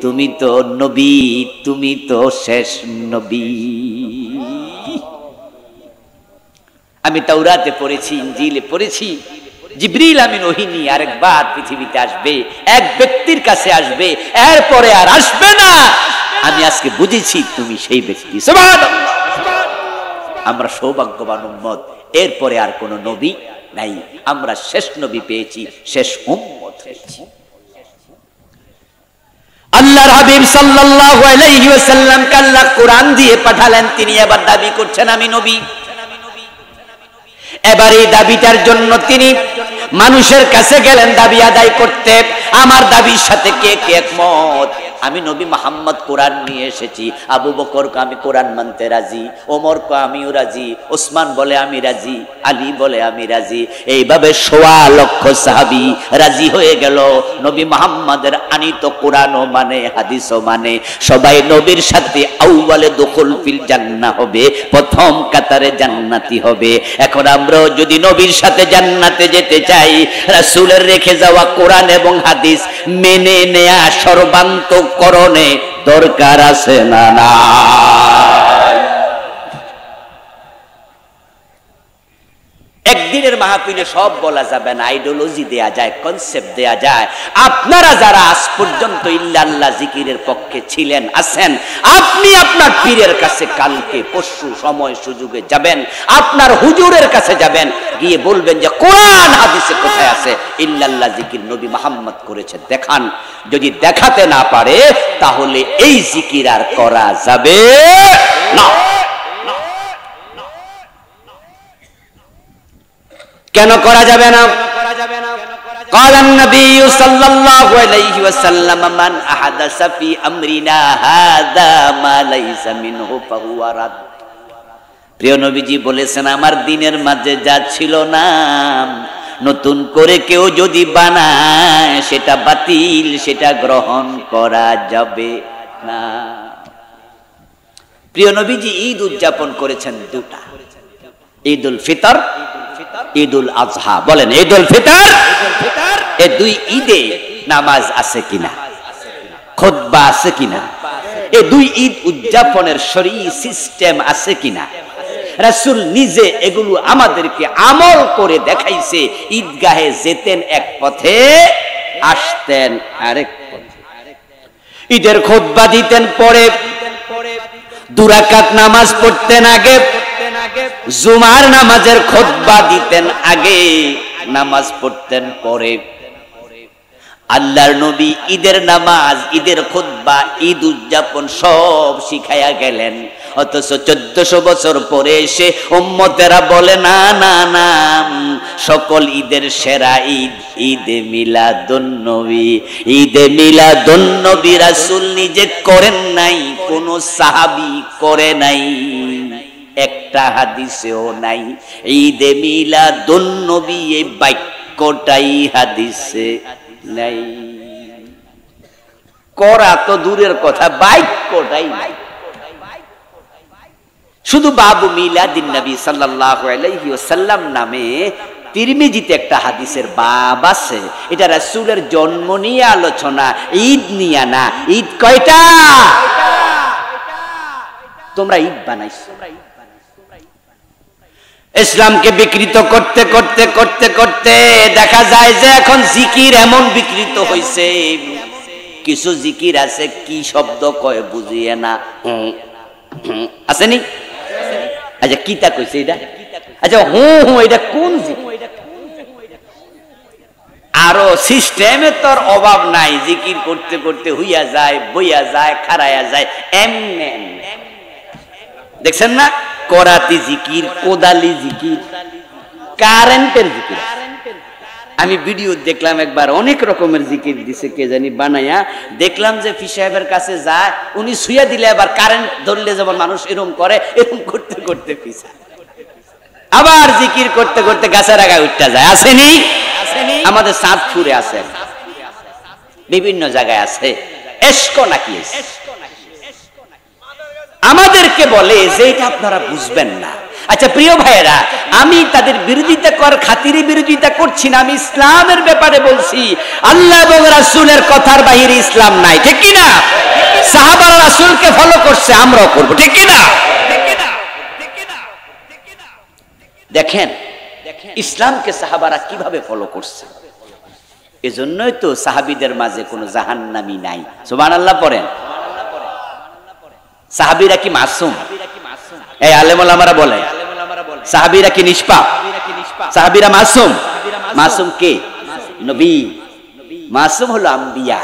Speaker 1: তুমি তো নবী, তুমি তো শেষ নবী। আমি তাওরাতে পড়েছি, ইনজিলে পড়েছি, জিবরিল আমিন ওহী নিয়ে আরেকবার পৃথিবীতে আসবে, এক ব্যক্তির কাছে আসবে, এরপরে আর আসবে না। আমি আজকে বুঝেছি তুমি সেই ব্যক্তি। সুবহানাল্লাহ। আমরা সৌভাগ্যবান উম্মত, এরপরে আর কোন নবী নাই, আমরা শেষ নবী পেয়েছি, শেষ উম্মত হয়েছি। আল্লাহর হাবিব সাল্লাল্লাহু আলাইহি ওয়াসাল্লাম আল্লাহ কোরআন দিয়ে পাঠালেন, তিনি এবার দাবি করছেন আমি নবী। এবার এই দাবিটার জন্য তিনি মানুষের কাছে গেলেন দাবি আদায় করতে। আমার দাবির সাথে কে কে একমত? আমি নবী মুহাম্মদ কোরআন নিয়ে এসেছি, আবু বকরকে আমি কোরআন মানতে রাজি, ওমরকে আমিও রাজি, ওসমান বলে আমি রাজি, আলী বলে আমি রাজি। এইভাবে 1.25 লক্ষ সাহাবী রাজি হয়ে গেল। নবী মুহাম্মাদের আনিত কোরআনও মানে, হাদিসও মানে, সবাই নবীর সাথে আউয়ালে দুখুল ফিল জান্নাহ হবে, প্রথম কাতারে জান্নাতি হবে। এখন আমরাও যদি নবীর সাথে জান্নাতে যেতে চাই, রাসূলের রেখে যাওয়া কোরআন এবং হাদিস মেনে নেয়া সর্বান্তঃকরণে দরকার আছে না না? একদিনের মাহফিলে সব বলা যাবে না, আইডিওলজি দেয়া যায়, কনসেপ্ট দেয়া যায়। আপনারা যারা আজ পর্যন্ত ইল্লাল্লাহ জিকিরের পক্ষে ছিলেন আছেন, আপনি আপনার পীরের কাছে কালকে পরশু সময় সুযোগে যাবেন, আপনার হুজুরের কাছে যাবেন, গিয়ে বলবেন যে কোরআন হাদিসে কোথায় আছে ইল্লাল্লাহ জিকির নবী মুহাম্মদ করেছে দেখান। যদি দেখাতে না পারে তাহলে এই জিকির আর করা যাবে না। কেন করা যাবে না? قال النبي صلى الله عليه وسلم من احدث في امرنا هذا ما ليس منه فهو رد। প্রিয় নবীজি বলেছেন, আমার দিনের মাঝে যা ছিল না নতুন করে কেউ যদি বানায় সেটা বাতিল, সেটা গ্রহণ করা যাবে না। প্রিয় নবীজি ঈদ উদযাপন করেছেন দুটা, ঈদুল ফিতর, ঈদুল আজহা। বলেন ঈদুল ফিতর, এই দুই ঈদে নামাজ আছে কিনা, খুতবা আছে কিনা, এই দুই ঈদ উদযাপনের শরঈ সিস্টেম আছে কিনা, রাসূল নিজে এগুলো আমাদেরকে আমল করে দেখাইছে। ঈদগাহে যেতেন এক পথে, আসতেন আরেক পথে। ঈদের খুতবা দিতেন পরে, দুই রাকাত নামাজ পড়তেন আগে, জুমার নামাজের খুতবা দিতেন আগে, নামাজ পড়তেন পরে। আল্লাহর নবী ঈদের নামাজ, ঈদের খুতবা, ঈদ উদযাপন সব শিখাইয়া গেলেন। অথচ 1400 বছর পরে এসে উম্মতেরা বলে না না না, সকল ঈদের সেরা ঈদ ঈদে মিলাদুন নবী। ঈদে মিলাদুন নবী রাসূল নিজে করেন নাই, কোন সাহাবী করে নাই, একটা হাদিসেও নাই। ঈদে মিলাদুন নবী এই বাক্যটাই হাদিসে নাই। করা তো দূরের কথা, বাক্যটাই নাই। শুধু বাবু মিলাদিন নবী সাল্লাল্লাহু আলাইহি ওয়াসাল্লাম নামে তিরমিজিতে একটা হাদিসের বাব আছে। এটা রাসূলের জন্ম নিয়ে আলোচনা, ঈদ নিয়ে না। ঈদ কয়টা? তোমরা ঈদ বানাইছো। ইসলামকে বিকৃত করতে করতে করতে করতে দেখা যায় যে এখন জিকির এমন বিকৃত হইছে, কিছু জিকির আছে কি শব্দ কয় বুঝিয়ে না, আসেনি? আচ্ছা কিতা কইছে এটা? আচ্ছা এটা কোন জিকির? আরো সিস্টেমে তোর অভাব নাই, জিকির করতে করতে হইয়া যায়, বইয়া যায়, খাড়ায়া যায়, এমনে দেখছেন না? করাতি জিকির, কোদালি জিকির, কারেন্টের জিকির। আমি ভিডিও দেখলাম একবার, অনেক রকমের জিকির দিছে কে জানি বানায়া। দেখলাম যে পীর সাহেবের কাছে যায়, উনি শুইয়া দিলে আবার কারেন্ট ধরলে যেমন মানুষ এরকম করে, এরকম করতে করতে পিছা আবার জিকির করতে করতে গাছের আগায় উঠতে যায়। আসেনি? আমাদের চাঁদপুরে আছে, বিভিন্ন জায়গায় আছে। এসকো নাকি আমাদেরকে বলে যে এটা আপনারা বুঝবেন না। আচ্ছা প্রিয় ভাইয়েরা, আমি তাদের বিরোধিতা করার খাতিরে বিরোধিতা করছি না, আমি ইসলামের ব্যাপারে বলছি। আল্লাহ এবং রাসূলের কথার বাহিরে ইসলাম নাই, ঠিক কি না? সাহাবারা রাসূলকে ফলো করছে, আমরাও করব, ঠিক কি না? দেখেন ইসলামকে সাহাবারা কিভাবে ফলো করছে। এজন্যই তো সাহাবীদের মাঝে কোনো জাহান্নামী নাই। সুবহানাল্লাহ পড়েন। সাহাবীরা কি মাসুম? এই আলেম ওলামারা বলেন সাহাবীরা কি নিষ্পাপ? সাহাবীরা মাসুম? মাসুম কে? নবী। মাসুম হলো আম্বিয়া।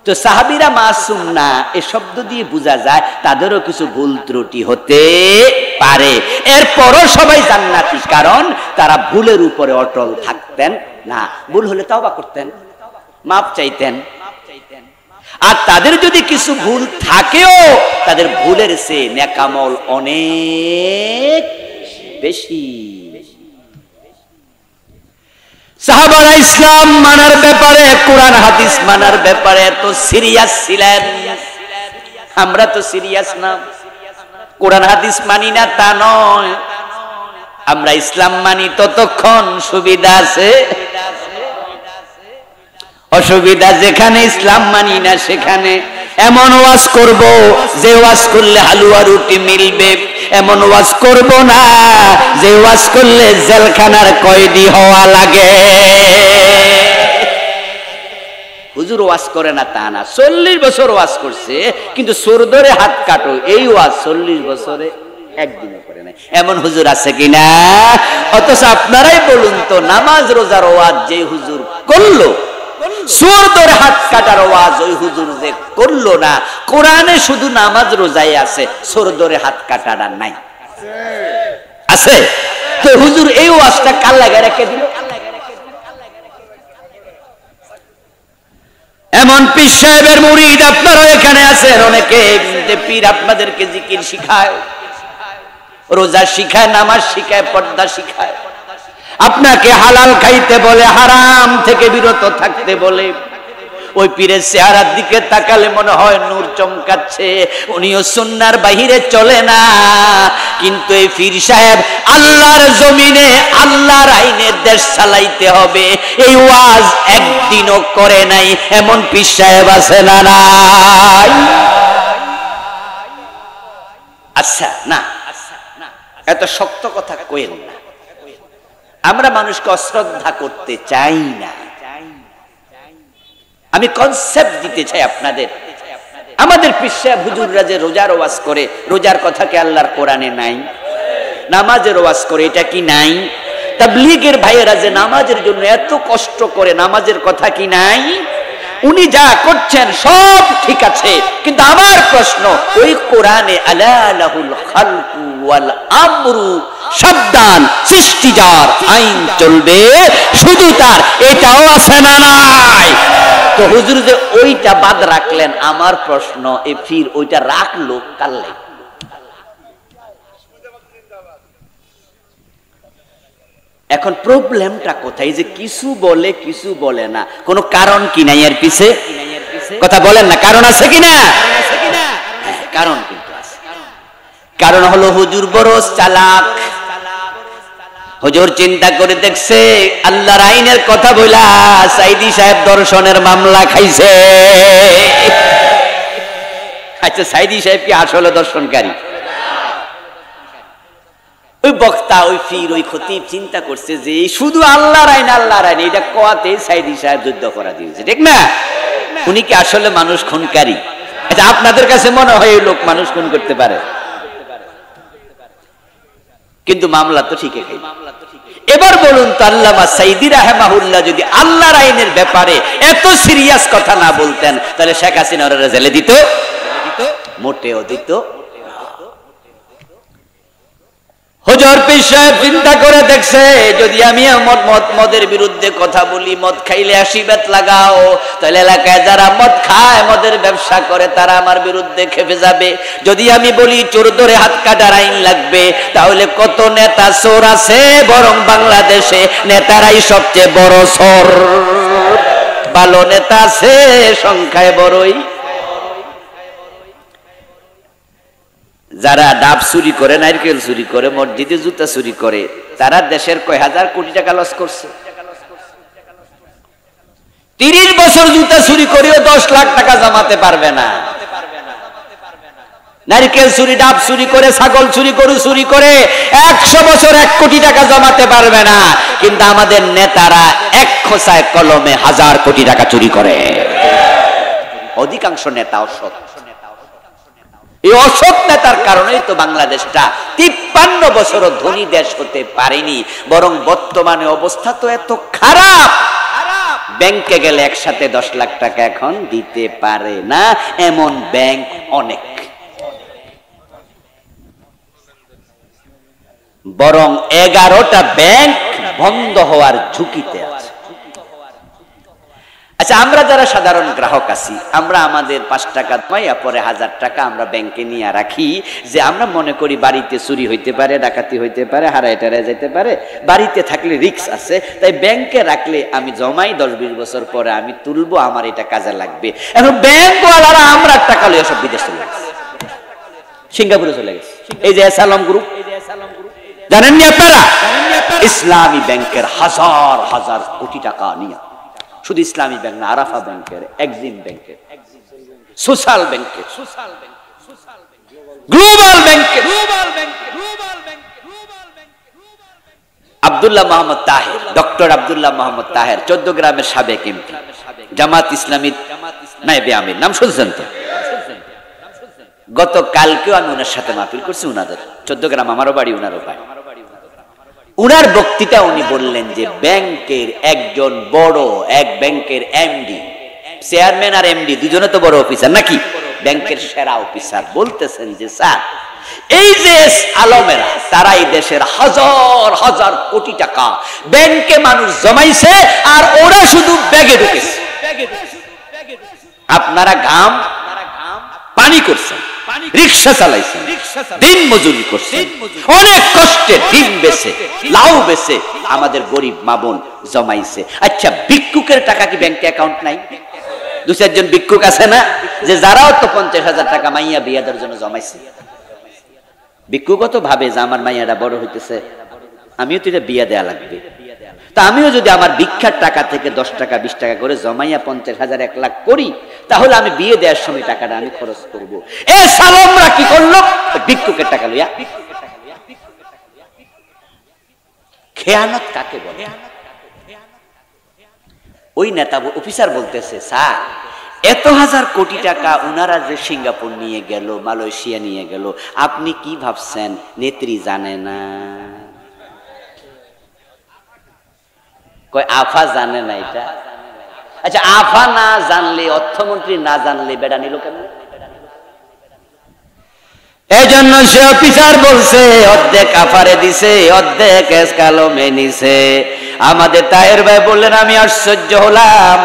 Speaker 1: তো সাহাবীরা মাসুম না, এ শব্দ দিয়ে বোঝা যায় তাদেরও কিছু ভুল ত্রুটি হতে পারে। এরপরও সবাই জান্নাতি, কারণ তারা ভুলের উপরে অটল থাকতেন না। ভুল হলে তওবা করতেন, মাপ চাইতেন। আর তাদের যদি কিছু ভুল থাকেও, তাদের ভুলের চেয়ে নেকামল অনেক বেশি। সাহাবারা ইসলাম মানার ব্যাপারে, কোরআন হাদিস মানার ব্যাপারে এত সিরিয়াস ছিলেন। আমরা তো সিরিয়াস না, কোরআন হাদিস মানি না তা নয়। আমরা ইসলাম মানি ততক্ষণ সুবিধা আছে, অসুবিধা যেখানে। ইসলাম মানি না সেখানে এমন ওয়াজ করব যে ওয়াজ করলে হালুয়া রুটি মিলবে, এমন ওয়াজ করব না যে ওয়াজ করলে জেলখানার কয়েদি হওয়া লাগে। হুজুর ওয়াজ করে না তা না, 40 বছর ওয়াজ করছে, কিন্তু চোর ধরে হাত কাটো এই ওয়াজ 40 বছরে একদিনও করে নাই। এমন হুজুর আছে কিনা? অথচ আপনারাই বলুন তো, নামাজ রোজার ওয়াজ যে হুজুর করলো, চোর ধরে হাত কাটার ওয়াজ ওই হুজুর যে করলো না। কোরআনে শুধু নামাজ রোজাই আছে, চোর ধরে হাত কাটাটা নাই। আছে তো হুজুর এই ওয়াজটা কাল লাগা রেখে দিল। এমন পীর সাহেবের মুরিদ আপনারা এখানে আছেন অনেকে, পীর আপনাদেরকে জিকির শিখায়, রোজা শিখায়, নামাজ শিখায়, পর্দা শিখায়, আপনাকে হালাল খাইতে বলে, হারাম থেকে বিরত থাকতে বলে। ওই পীরের চেহারার দিকে তাকালে মনে হয় নূর চমকাচ্ছে, উনিও সুন্নাহর বাহিরে চলে না। কিন্তু এই পীর সাহেব আল্লাহর জমিনে আল্লাহর আইনে দেশ চালাইতে হবে এই ওয়াজ একদিনও করে নাই। এমন পীর সাহেব আছে না নাই? আচ্ছা না, এত শক্ত কথা কইেন না। আমরা মানুষকে অশ্রদ্ধা করতে চাই না, আমি কনসেপ্ট দিতে চাই আপনাদের। আমাদের পীর সাহেব হুজুররা যে রোজার ওয়াজ করে, রোজার কথা কি আল্লাহর কোরআনে নাই? নামাজের ওয়াজ করে, এটা কি নাই? তাবলীগের ভাইয়েরা যে নামাজের জন্য এত কষ্ট করে, নামাজের কথা কি নাই? উনি যা করছেন সব ঠিক আছে, কিন্তু আমার প্রশ্ন, ওই কোরআনে আলা লাহুল খালকু ওয়াল আমরু, সাবধান, সৃষ্টি যার, আইন চলবে শুধু তার, এটাও আছে না নাই? তো হুজুর যে ওইটা বাদ রাখলেন, আমার প্রশ্ন, এ ফির ওইটা রাখলো কাল্লে? এখন প্রবলেমটা কোথায়? যে কিছু বলে কিছু বলে না, কোনো কারণ কি নাই এর পিছে? কথা বলেন না, কারণ আছে কিনা? কারণ কিন্তু আছে। কারণ হলো হুজুর বড় চালাক। হুজুর চিন্তা করে দেখছে, আল্লাহর আইনের কথা বলা সাইদি সাহেব দর্শনের মামলা খাইছে। আচ্ছা, সাইদি সাহেব কি আসলে দর্শনকারী? ওই বক্তা, ওই ফির, ওই খতিব চিন্তা করছে যে শুধু আল্লাহর আইন, আল্লাহর আইন, এটা কোয়াতে সাইদি সাহেব যুদ্ধ করা দিয়েছে, ঠিক না? উনি কি আসলে মানুষ খুনকারী? আচ্ছা, আপনাদের কাছে মনে হয় লোক মানুষ খুন করতে পারে, কিন্তু মামলা তো ঠিকই খাই। এবার বলুন তো, আল্লামা সাইদি রাহিমাহুল্লাহ যদি আল্লাহর আইনের ব্যাপারে এত সিরিয়াস কথা না বলতেন, তাহলে শেখ হাসিনা ওরা জেলে দিত? মোটেও দিত। হুজুর পীর সাহেব চিন্তা করে দেখছে, যদি আমি মদের বিরুদ্ধে কথা বলি, মদ খাইলে 80 বেত লাগাও, তাহলে এলাকায় যারা মদ খায়, মদের ব্যবসা করে, তারা আমার বিরুদ্ধে খেপে যাবে। যদি আমি বলি চোর ধরে হাত কাটার আইন লাগবে, তাহলে কত নেতা চোর আছে, বরং বাংলাদেশে নেতারাই সবচেয়ে বড় চোর। ভালো নেতা আছে সংখ্যায় বড়ই। যারা ডাব চুরি করে, নারকেল চুরি করে, মসজিদে জুতা চুরি করে, তারা দেশের কয় হাজার কোটি টাকা লস করছে। 30 বছর জুতা চুরি করেও 10 লাখ টাকা জমাতে পারবে না। নারকেল চুরি, ডাব চুরি করে, ছাগল চুরি, গরু চুরি করে 100 বছর 1 কোটি টাকা জমাতে পারবে না। কিন্তু আমাদের নেতারা এক খোঁচায় কলমে 1000 কোটি টাকা চুরি করে। অধিকাংশ নেতা অসৎ। এই অসৎ নেতার কারণেই তো বাংলাদেশটা 53 বছরও ধনী দেশ হতে পারেনি, বরং বর্তমানে অবস্থা তো এত খারাপ, ব্যাংকে গেলে একসাথে 10 লাখ টাকা এখন দিতে পারে না, এমন ব্যাংক অনেক। বরং 11টা ব্যাংক বন্ধ হওয়ার ঝুঁকিতে আছে। আচ্ছা, আমরা যারা সাধারণ গ্রাহক আছি, আমরা আমাদের 5 টাকা পাইয়া পরে 1000 টাকা আমরা ব্যাংকে নিয়ে রাখি, যে আমরা মনে করি বাড়িতে চুরি হইতে পারে, ডাকাতি হইতে পারে, হারায় টারায় যেতে পারে, বাড়িতে থাকলে রিস্ক আছে, তাই ব্যাংকে রাখলে আমি জমাই 10-20 বছর পরে আমি তুলবো, আমার এটা কাজে লাগবে। এখন ব্যাংকওয়ালারা আমরা টাকা লইয়া সব বিদেশ চলে গেছে, সিঙ্গাপুরে চলে গেছে। এই যে এসালাম গ্রুপ, জানেননি আপনারা? ইসলামী ব্যাংকের হাজার হাজার কোটি টাকা নিয়ে, শুধু ইসলামী ব্যাংক না, আরাফা ব্যাংকের, এক্সিম ব্যাংকের, সোশ্যাল ব্যাংকে, গ্লোবাল ব্যাংকে আব্দুল্লাহ মোহাম্মদ তাহের, ডক্টর আব্দুল্লাহ মোহাম্মদ তাহের 14 গ্রামের সাবেক এমপি, জামাত ইসলামীর নায়েবে আমির, নাম শুনছেন তো? গতকালকেও আমি ওনার সাথে মাহফিল করছি, উনাদের 14 গ্রাম, আমারও বাড়ি, উনারও বাড়ি। উনার বক্তৃতা উনি বললেন যে ব্যাংকের একজন বড়, এক ব্যাংকের এমডি, চেয়ারম্যান আর এমডি দুজনে তো বড় অফিসার নাকি, ব্যাংকের সেরা অফিসার, বলতেছেন যে স্যার এই যে আলমেরা তারা এই দেশের হাজার হাজার কোটি টাকা ব্যাংকে মানুষ জমাইছে আর ওরা শুধু ব্যাগে ঢুকেছে। আপনারা ঘাম পানি করছেন, রিক্সা চালাইছেন, দিন মজুরি করছেন, অনেক কষ্টে ডিম বেচে, লাউ বেচে আমাদের গরিব মা বোন জমাইছে। আচ্ছা, ভিক্ষুকের টাকা কি ব্যাংকে অ্যাকাউন্ট নাই? 2-4 জন ভিক্ষুক আছে না, যে যারাও তো 50,000 টাকা মাইয়া বিয়াদের জন্য জমাইছে। ভিক্ষুকও তো ভাবে যে আমার মাইয়াটা বড় হইতেছে, আমিও তো এটা বিয়া দেয়া লাগবে, তা আমিও যদি আমার ভিক্ষার টাকা থেকে 10 টাকা 20 টাকা করে জমাইয়া 50,000 1 লাখ করি, তাহলে আমি বিয়ে দেওয়ার সময় টাকাটা আমি খরচ করব। এ সালামরা কি করলো? ভিক্ষুকের টাকা লইয়া খেয়ানত কাকে বলে? ওই নেতা অফিসার বলতেছে, স্যার এত হাজার কোটি টাকা উনারা যে সিঙ্গাপুর নিয়ে গেল, মালয়েশিয়া নিয়ে গেল, আপনি কি ভাবছেন নেত্রী জানে না? কয় আফা জানে না এটা। আচ্ছা, আফা না জানলে, অর্থমন্ত্রী না জানলে বেড়া নিল কেন? এই জন্য সে অফিসার বলছে অর্ধেক আফারে দিছে, অর্ধেক এসকালমে নিছে। আমাদের তাহের ভাই বললেন, আমি আশ্চর্য হলাম,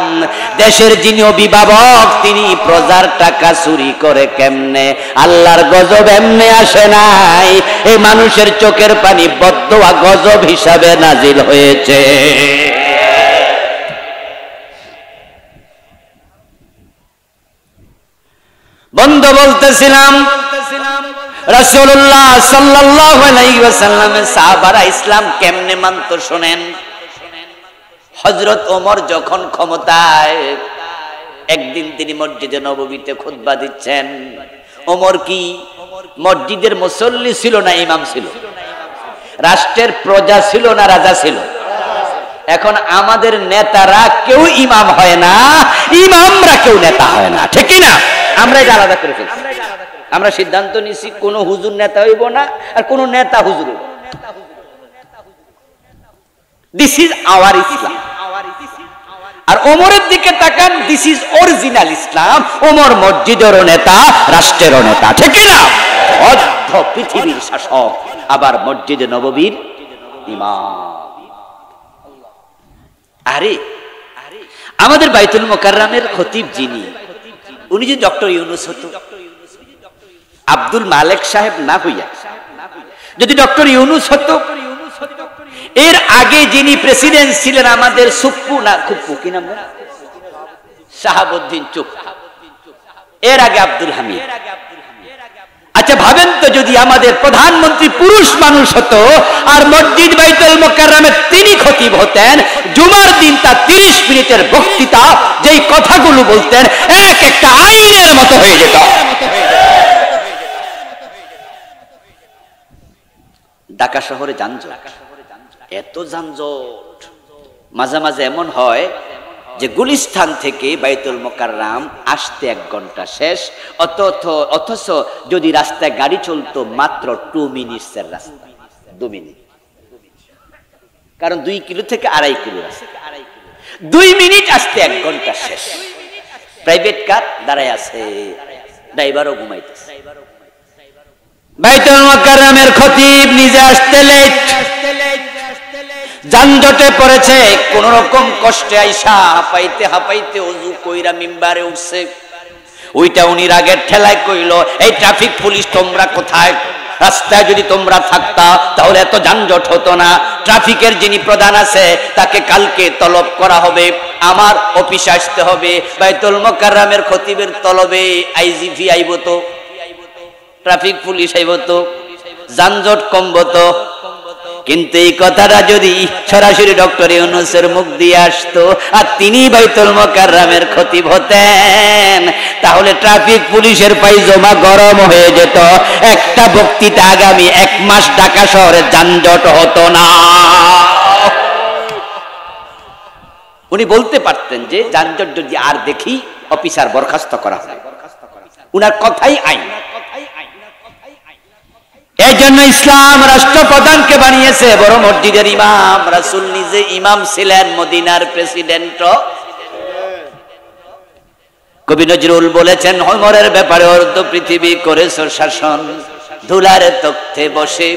Speaker 1: দেশের যিনি অভিভাবক তিনি প্রজার টাকা চুরি করে কেমনে? আল্লাহর গজব এমনে আসে নাই, এই মানুষের চোখের পানি বদদোয়া গজব হিসাবে নাজিল হয়েছে। বন্ধু বলতেছিলাম, রাসূলুল্লাহ সাল্লাল্লাহু আলাইহি ওয়াসাল্লামের সাহাবারা ইসলাম কেমনে মানত শুনেন। হযরত ওমর যখন ক্ষমতায়, একদিন তিনি মসজিদে নববীতে খুতবা দিচ্ছেন। ওমর কি মসজিদের মুসল্লি ছিল না ইমাম ছিল? রাষ্ট্রের প্রজা ছিল না রাজা ছিল? এখন আমাদের নেতারা কেউ ইমাম হয় না, ইমামরা কেউ নেতা হয় না, ঠিক কি না? আমরা এটা আলাদা করে ফেলছি। আমরা সিদ্ধান্ত নিছি কোন হুজুর নেতা হইব না, আর কোন নেতা হুজুর হইব। দিস ইজ আওয়ার ইসলাম। আর ওমরের দিকে তাকান, দিস ইজ অরিজিনাল ইসলাম। ওমর মসজিদেরও নেতা, রাষ্ট্রেরও নেতা, ঠিক না? অর্ধ পৃথিবীর শাসক, আবার মসজিদে নববীর ইমাম। আরে আমাদের বাইতুল মোকাররমের খতিব যিনি, উনি যে ডক্টর ইউনুস হতো, আব্দুল মালেক সাহেব না হইয়া যদি ডক্টর ইউনুস হতো, এর আগে যিনি প্রেসিডেন্ট ছিলেন আমাদের সুপ্পু না খুপ্পু, কি নাম? শাহাবুদ্দিন চুপ, এর আগে আব্দুল হামিদ। আচ্ছা ভাবেন তো, যদি আমাদের প্রধানমন্ত্রী পুরুষ মানুষ হতো আর মসজিদ বাইতুল মোকাররমে তিনি খতিব হতেন, জুমার দিন তার 30 মিনিটের বক্তৃতা, যেই কথাগুলো বলতেন এক একটা আইনের মতো হয়ে যেত। ঢাকা শহরে যানজট, এত যানজট, মাঝে মাঝে এমন হয় যে গুলিস্তান থেকে বাইতুল মোকাররম আসতে 1 ঘন্টা শেষ, অথচ যদি রাস্তায় গাড়ি চলতো মাত্র 2 মিনিটের রাস্তা, 2 মিনিট। কারণ 2 কিলো থেকে 2.5 কিলো রাস্তা, 2 মিনিট আসতে 1 ঘন্টা শেষ। প্রাইভেট কার দাঁড়ায় আছে, ড্রাইভারও ঘুমাইতেছে। বাইতুল মোকাররমের খতিব নিজে আসতে লেট, যানজটে পড়েছে, কোন রকম কষ্টে আইসা হাঁপাইতে হাঁপাইতে ওযু কইরা মিম্বারে উঠছে। ওইটা উনি রাগের ঠেলায় কইল, এই ট্রাফিক পুলিশ তোমরা কোথায়? রাস্তায় যদি তোমরা থাকতা তাহলে এত যানজট হতো না। ট্রাফিকের যিনি প্রধান আছে তাকে কালকে তলব করা হবে, আমার অফিসে আসতে হবে। বাইতুল মোকাররমের খতিবের তলবে আইজিপি আইব তো, ট্রাফিক পুলিশ আইব তো, যানজট কমব তো। কিন্তু এই কথাটা যদি সরাসরি ডক্টর ইউনূসের মুখ দিয়ে আসতো আর তিনি বাইতুল মুকাররমের খতিব হতেন, তাহলে ট্রাফিক পুলিশের পায়জামা গরম হয়ে যেত। একটা বক্তৃতা আগামী 1 মাস ঢাকা শহরে যানজট হতো না। উনি বলতে পারতেন যে যানজট যদি আর দেখি অফিসার বরখাস্ত করা হয়, উনার কথাই আইন। এই জন্য ইসলাম রাষ্ট্রপ্রধানকে বানিয়েছে বড় মসজিদের ইমাম। রাসূল নিজে ইমাম ছিলেন, মদিনার প্রেসিডেন্ট। কবি নজরুল বলেছেন, ওমরের ব্যাপারে অর্ধ পৃথিবী করেছো শাসন, ধুলার তখ্তে বসে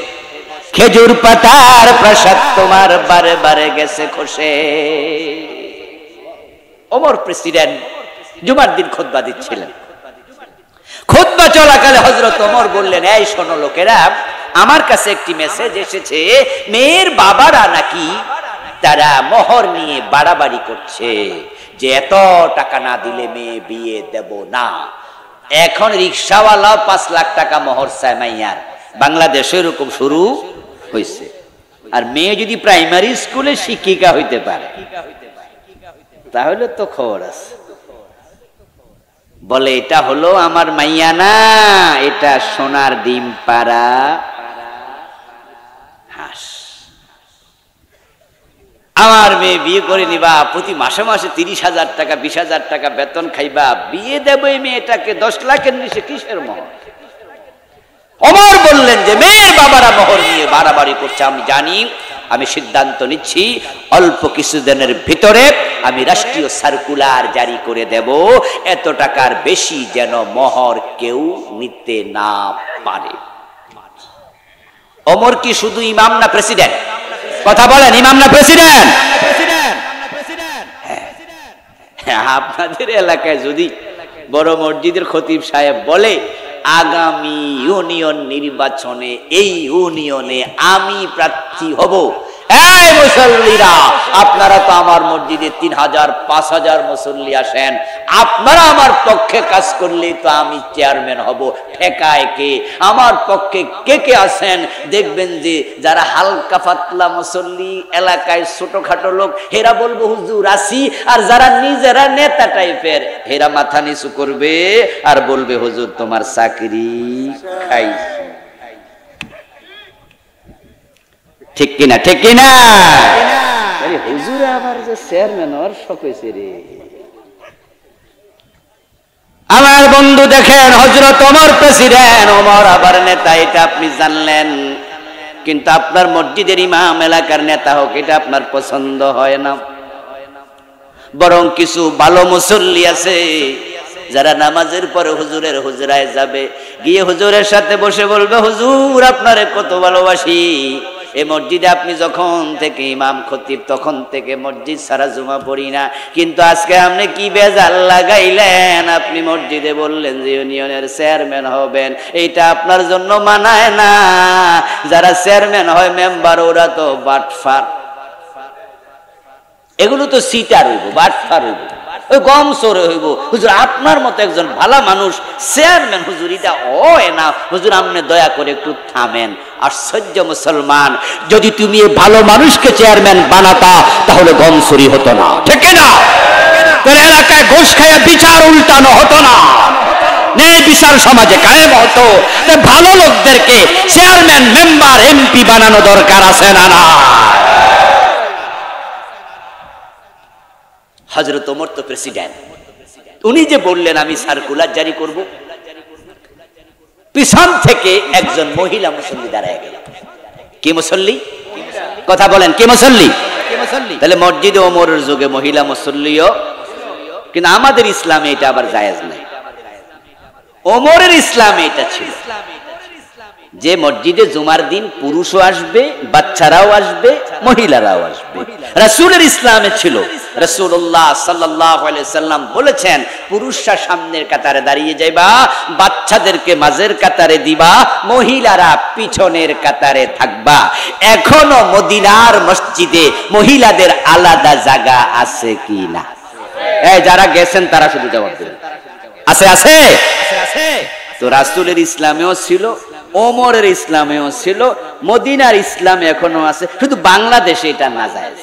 Speaker 1: খেজুর পাতার প্রাসাদ তোমার বারে বারে গেছে খসে। ওমর প্রেসিডেন্ট জুমার দিন খুতবা দিচ্ছিলেন। খুতবা চলাকালে হযরত ওমর বললেন, এই শোনো লোকেরা, আমার কাছে একটি মেসেজ এসেছে, মেয়ের বাবারা নাকি তারা মোহর নিয়ে বাড়াবাড়ি করছে, যে এত টাকা না দিলে মেয়ে বিয়ে দেব না। এখন রিকশাওয়ালা 5 লাখ টাকা মোহর চায় মাইয়ার। বাংলাদেশে এরকম শুরু হয়েছে। আর মেয়ে যদি প্রাইমারি স্কুলে শিক্ষিকা হইতে পারে তাহলে তো খবর আছে। বলে, এটা হলো আমার মাইয়া না, এটা সোনার ডিম পাড়া হাঁস। আমার মেয়ে বিয়ে করে নিবা, প্রতি মাসে মাসে 30,000 টাকা 20,000 টাকা বেতন খাইবা, বিয়ে দেব এই মেয়েটাকে 10 লাখের নিচে কিসের মোহর? ওমর বললেন যে মেয়ের বাবারা মোহর নিয়ে বাড়াবাড়ি করছে, আমি জানি, আমি সিদ্ধান্ত নিচ্ছি অল্প কিছুদিনের ভিতরে আমি রাষ্ট্রীয় সার্কুলার জারি করে দেব, এত টাকার বেশি যেন মোহর কেউ নিতে না পারে। ওমর কি শুধু ইমাম না প্রেসিডেন্ট? কথা বলেন, ইমাম না প্রেসিডেন্ট? হ্যাঁ, আপনাদের এলাকায় যদি বড় মসজিদের খতিব সাহেব বলে, আগামী ইউনিয়ন নির্বাচনে এই ইউনিয়নে আমি প্রার্থী হব, এই মুসল্লিরা, আপনারা তো আমার মসজিদে 3000 5000 মুসল্লি আসেন, আপনারা আমার পক্ষে কাজ করলেই তো আমি চেয়ারম্যান হব, ঠেকায় কে? আমার পক্ষে কে কে আছেন? দেখবেন যে যারা হালকা পাতলা মুসল্লি, এলাকায় ছোটখাটো লোক, হেরা বলবো হুজুর আসি, আর যারা নিজেরা নেতা টাইপের, হেরা মাথা নিচু করবে আর বলবে হুজুর তোমার চাকরি খাইছি। ঠিক কিনা? ঠিক কিনা? হুজুর আবার যে চেয়ারম্যান ওর শখ হয়েছে রে। আমার বন্ধু দেখেন, হযরত ওমর প্রেসিডেন্ট, ওমর আবার নেতা, এটা আপনি জানলেন, কিন্তু আপনার মসজিদের ইমাম এলাকার নেতা হোক, এটা আপনার পছন্দ হয় না। বরং কিছু ভালো মুসল্লি আছে যারা নামাজের পরে হুজুরের হুজরায় যাবে, গিয়ে হুজুরের সাথে বসে বলবে, হুজুর আপনারে কত ভালোবাসি, এই মসজিদে আপনি যখন থেকে ইমাম খতিব তখন থেকে মসজিদ সারা জুমা পড়ি না, কিন্তু আজকে আপনি কি বেজাল লাগাইলেন, আপনি মসজিদে বললেন যে ইউনিয়নের চেয়ারম্যান হবেন, এইটা আপনার জন্য মানায় না। যারা চেয়ারম্যান হয় মেম্বার, ওরা তো বাটফার, এগুলো তো সিটার হইব, বাটফার হইব, ওই গম সরে হইব। হুজুর আপনার মতো একজন ভালো মানুষ চেয়ারম্যান, হুজুর এটা হয় না, হুজুর আপনি দয়া করে একটু থামেন। আশ্চর্য মুসলমান, যদি তুমি এই ভালো মানুষকে চেয়ারম্যান বানাতা তাহলে গম চুরি হতো না, ঠিক না? তোর এলাকায় ঘুষ খাইয়া বিচার উল্টানো হতো না, ন্যায় বিচার সমাজে কায়েম হতো। ভালো লোকদেরকে চেয়ারম্যান, মেম্বার, এমপি বানানো দরকার আছে না? না। হযরত ওমর তো প্রেসিডেন্ট, উনি যে বললেন আমি সার্কুলার জারি করব, পিছন থেকে একজন মহিলা মুসল্লি দাঁড়ায় গেল। কি মুসল্লি? কথা বলেন, কি মুসল্লি? তাহলে মসজিদে ওমরের যুগে মহিলা মুসল্লিও, কিন্তু আমাদের ইসলামে এটা আবার জায়েজ নাই। ওমরের ইসলামে এটা ছিল যে মসজিদে জুমার দিন পুরুষও আসবে, বাচ্চারাও আসবে, মহিলারাও আসবে। রাসূলের ইসলামে ছিল, রাসূলুল্লাহ সাল্লাল্লাহু আলাইহি সাল্লাম বলেছেন, পুরুষরা সামনের কাতারে দাঁড়িয়ে যাইবা, বাচ্চাদেরকে মাঝের কাতারে দিবা, মহিলারা পিছনের কাতারে থাকবা। এখনো মদিনার মসজিদে মহিলাদের আলাদা জায়গা আছে কি না? এই যারা গেছেন তারা শুধু জবাব দেবেন। আছে, আছে। তো রাসূলের ইসলামেও ছিল, ওমরের ইসলামেও ছিল, মদিনার ইসলামে এখনো আছে, শুধু বাংলাদেশে এটা নাজায়েজ।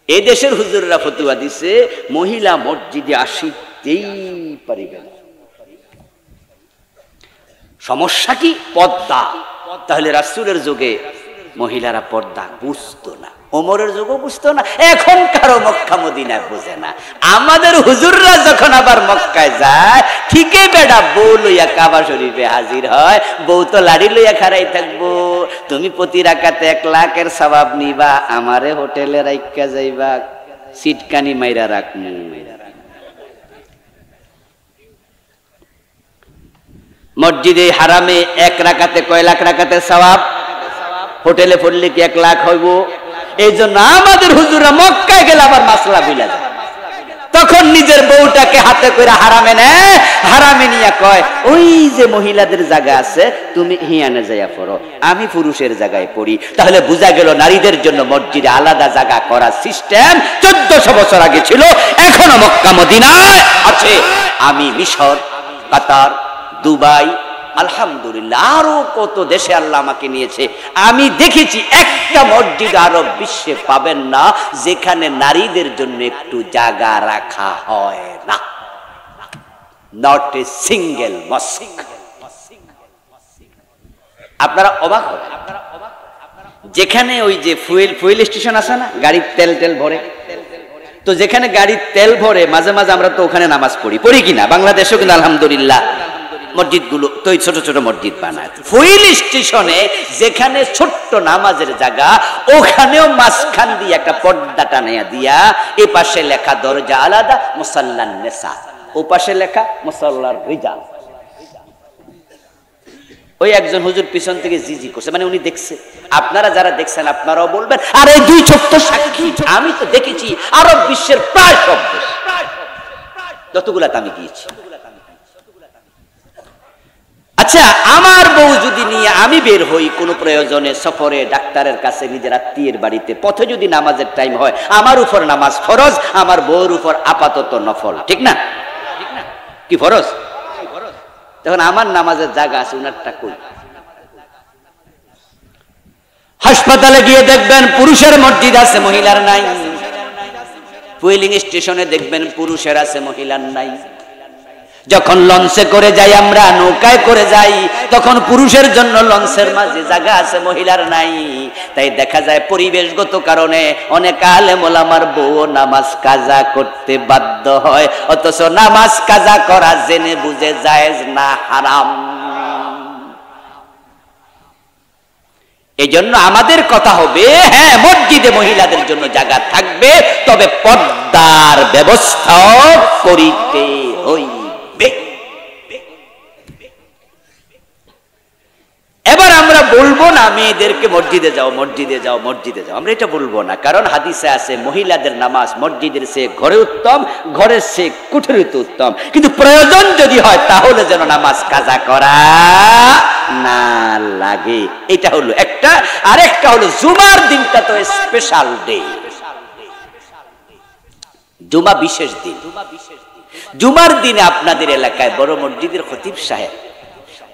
Speaker 1: এই দেশের হুজুররা ফতোয়া দিছে মহিলা মসজিদে আসিতেই পারিবে না। সমস্যা কি? পর্দা। তাহলে রাসূলের যুগে মহিলারা পর্দা বুঝতো না, ওমরের যুগও বুঝতো না, এখনকারও মক্কা মদিনায় বোঝে না। আমাদের হুজুররা যখন আবার মক্কায় যায়, ঠিকই বেটা বউ লইয়া কাবা শরীফে হাজির হয়, বউ তো লাড়ি লইয়া খাড়াই থাকবো, তুমি প্রতি রাকাতে 1 লাখের সওয়াব নিবা, আমারে হোটেলে রাইখা যাইবা, সিটকানি মাইরা রাখমু। মসজিদে হারামে 1 রাকাতে কয় লাখ রাকাতের সওয়াব, হোটেলে পড়লে কি 1 লাখ হইব? এই জন্য আমাদের হুজুররা মক্কায় গেলে আবার মাসলা ভুলে যায়, তখন নিজের বউটাকে হাতে করে হারামে নেয়, হারামে নিয়ে কয় ওই যে মহিলাদের জায়গা আছে তুমি হিয়ানে যাইয়া পড়ো, আমি পুরুষের জায়গায় পড়ি। তাহলে বোঝা গেল নারীদের জন্য মসজিদে আলাদা জায়গা করার সিস্টেম 1400 বছর আগে ছিল, এখনো মক্কা মদিনায় আছে। আমি মিশর, কাতার, দুবাই, আলহামদুলিল্লাহ আরো কত দেশে আল্লাহ আমাকে নিয়েছে, আমি দেখেছি একটা মসজিদ আরব বিশ্বে পাবেন না যেখানে নারীদের জন্য একটু জায়গা রাখা হয় না। Not a single mosque. আপনারা অবাক হবেন, যেখানে ওই যে ফুয়েল স্টেশন আছে না, গাড়ির তেল ভরে, তো যেখানে গাড়ির তেল ভরে মাঝে মাঝে আমরা তো ওখানে নামাজ পড়ি কিনা? বাংলাদেশেও কিন্তু আলহামদুলিল্লাহ মসজিদগুলো তো ছোট ছোট মসজিদ বানায়। ফুয়েল স্টেশনে যেখানে ছোট্ট নামাজের জায়গা, ওখানেও মাঝখান দিয়ে একটা পর্দা টানাইয়া দিয়া, এ পাশে লেখা দরজা আলাদা মুসাল্লান নেসা, ও পাশে লেখা মুসাল্লার রিজাল। ওই একজন হুজুর পিছন থেকে জিজি করছে, মানে উনি দেখছে। আপনারা যারা দেখছেন আপনারাও বলবেন, আর এই 2 ছোট্ট সাক্ষী, আমি তো দেখেছি আরব বিশ্বের প্রায় সব দেশ, যতগুলাতে আমি গিয়েছি। আচ্ছা, আমার বউ যদি নিয়ে আমি বের হই কোনো প্রয়োজনে, সফরে, ডাক্তারের কাছে, নিজের আত্মীয়ের বাড়িতে, পথে যদি নামাজের টাইম হয়, আমার উপর নামাজ ফরজ, আমার বউর উপর আপাতত নফল, ঠিক না? কি ফরজ? তখন আমার নামাজের জায়গা আছে, উনারটা কই? হাসপাতালে গিয়ে দেখবেন পুরুষের মসজিদ আছে, মহিলার নাই। ফুয়েলিং স্টেশনে দেখবেন পুরুষের আছে, মহিলার নাই। যখন লঞ্চে করে যাই আমরা, নৌকায় করে যাই, তখন পুরুষের জন্য লঞ্চের মাঝে জায়গা আছে, মহিলার নাই। তাই দেখা যায় পরিবেশগত কারণে অনেক আলেম ওলামার বউ নামাজ কাজা করতে বাধ্য হয়, অথচ নামাজ কাজা করা জেনে বুঝে জায়েজ না, হারাম। এই জন্য আমাদের কথা হবে, হ্যাঁ মসজিদে মহিলাদের জন্য জায়গা থাকবে, তবে পর্দার ব্যবস্থাও করিতে হইবে। এবার আমরা বলবো না মেয়েদেরকে মসজিদে যাও, মসজিদে যাও, মসজিদে যাও, আমরা এটা বলবো না, কারণ হাদিসে আছে মহিলাদের নামাজ মসজিদের চেয়ে ঘরে উত্তম, ঘরের চেয়ে কুঠরিতে উত্তম। কিন্তু প্রয়োজন যদি হয় তাহলে যেন নামাজ কাজা করা না লাগে। এটা হলো একটা। আরেকটা হলো জুমার দিনটা তো স্পেশাল ডে, জুমা বিশেষ দিন। জুমার দিনে আপনাদের এলাকায় বড় মসজিদের খতিব সাহেব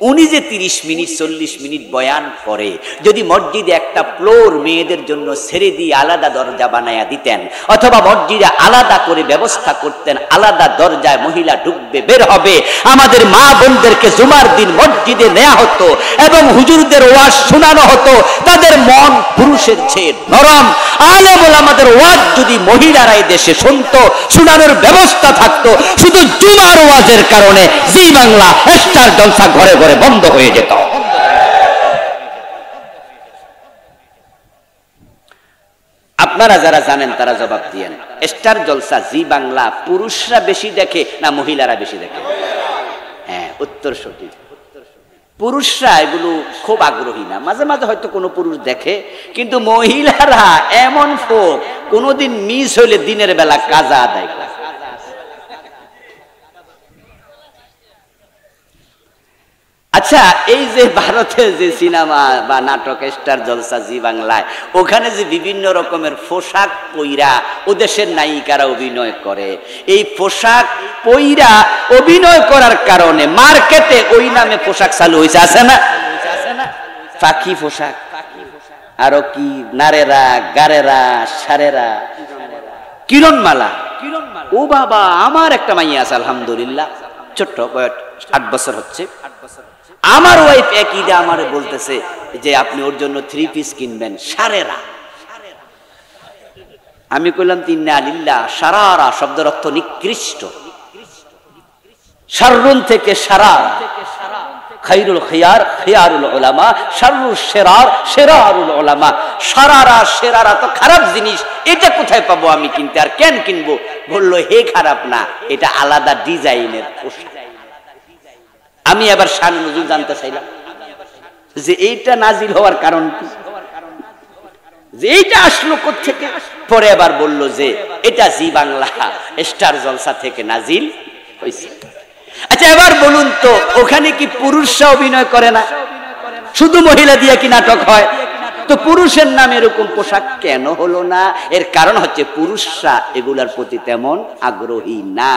Speaker 1: উনি যে 30 মিনিট 40 মিনিট বয়ান করে, যদি মসজিদে একটা ফ্লোর মেয়েদের জন্য ছেড়ে দিয়ে আলাদা দরজা বানায়া দিতেন, অথবা মসজিদে আলাদা করে ব্যবস্থা করতেন, আলাদা দরজায় মহিলা ঢুকবে বের হবে, আমাদের মা বোনদেরকে জুমার দিন মসজিদে নেওয়া হতো এবং হুজুরদের ওয়াজ শোনানো হতো, তাদের মন পুরুষের চেয়ে নরম। আলেম ওলামাদের ওয়াজ যদি মহিলারাই দেশে শুনতো, শোনানোর ব্যবস্থা থাকতো, শুধু জুমার ওয়াজের কারণে জি বাংলা স্টার জলসা ঘরে ঘরে বন্ধ হয়ে যেত। আপনারা যারা জানেন তারা জবাব দিয়েন, স্টার জলসা জি বাংলা পুরুষরা বেশি দেখে না মহিলারা বেশি দেখে? হ্যাঁ, উত্তর সঠিক। পুরুষরা এগুলো খুব আগ্রহী না, মাঝে মাঝে হয়তো কোনো পুরুষ দেখে, কিন্তু মহিলারা এমন ফোক, কোনোদিন মিস হইলে দিনের বেলা কাজা আদায় করে। আচ্ছা, এই যে ভারতে যে সিনেমা বা নাটক স্টার জলসা জি বাংলায়, ওখানে যে বিভিন্ন রকমের পোশাক পইরা ও দেশের নায়িকারা অভিনয় করে, এই পোশাক পইরা অভিনয় করার কারণে মার্কেটে ওই নামে পোশাক চালু হয়েছে, আছে না? পাখি পোশাক, আরো কি নারেরা, গারেরা, সারেরা, কিরণমালা। ও বাবা, আমার একটা মাইয়া আছে আলহামদুলিল্লাহ, ছোট্ট বয়স 8 বছর হচ্ছে। আমার ওয়াইফ এক ঈদে আমার বলতেছে যে আপনি ওর জন্য 3 পিস কিনবেন, সারেরা। আমি কইলাম তিন্না লিল্লাহ, সারারা শব্দের অর্থ নিকৃষ্ট, শাররুন থেকে সারারা, খায়রুল খিয়ার খিয়ারুল উলামা, শাররুল শিরার শিরারুল উলামা। সারারা শিরারা তো খারাপ জিনিস, এটা কোথায় পাবো আমি কিনতে, আর কেন কিনবো? বললো হে খারাপ না, এটা আলাদা ডিজাইনের পোশাক। আমি আবার শান নজরুল জানতে চাইলাম যে এইটা নাজিল হওয়ার কারণ কি, যে এইটা আসলো কোত্থেকে। পরে আবার বলল যে এটা জি বাংলা স্টার জলসা থেকে নাজিল হয়েছে। আচ্ছা, এবার বলুন তো, ওখানে কি পুরুষরা অভিনয় করে না? শুধু মহিলা দিয়ে কি নাটক হয়? তো পুরুষের নামে এরকম পোশাক কেন হলো না? এর কারণ হচ্ছে পুরুষরা এগুলার প্রতি তেমন আগ্রহী না।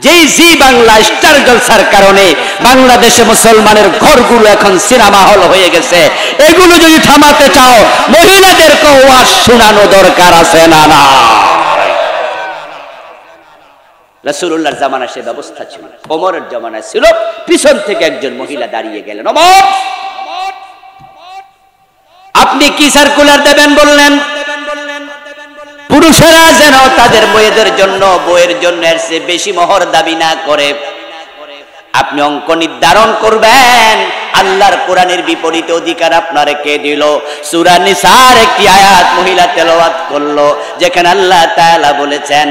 Speaker 1: যেই জি বাংলা স্টার জলসার কারণে বাংলাদেশে মুসলমানের ঘরগুলো এখন সিনেমা হল হয়ে গেছে। এগুলো যদি থামাতে চাও, মহিলাদেরকে ওয়াজ শোনানো দরকার আছে না? না, রাসূলুল্লাহর জামানায় সে ব্যবস্থা ছিল, ওমরের জামানায় ছিল। পিছন থেকে একজন মহিলা দাঁড়িয়ে গেলেন, ওমর আপনি কি সার্কুলার দেবেন? বললেন পুরুষেরা যেন তাদের বইয়ের জন্য এর চেয়ে বেশি মোহর দাবি না করে। আপনি অঙ্ক নির্ধারণ করবেন। আল্লাহর কোরআনের বিপরীতে অধিকার আপনারে কে দিল? সূরা নিসার একটি আয়াত মহিলা তেলাওয়াত করলো, যেখানে আল্লাহ তাআলা বলেছেন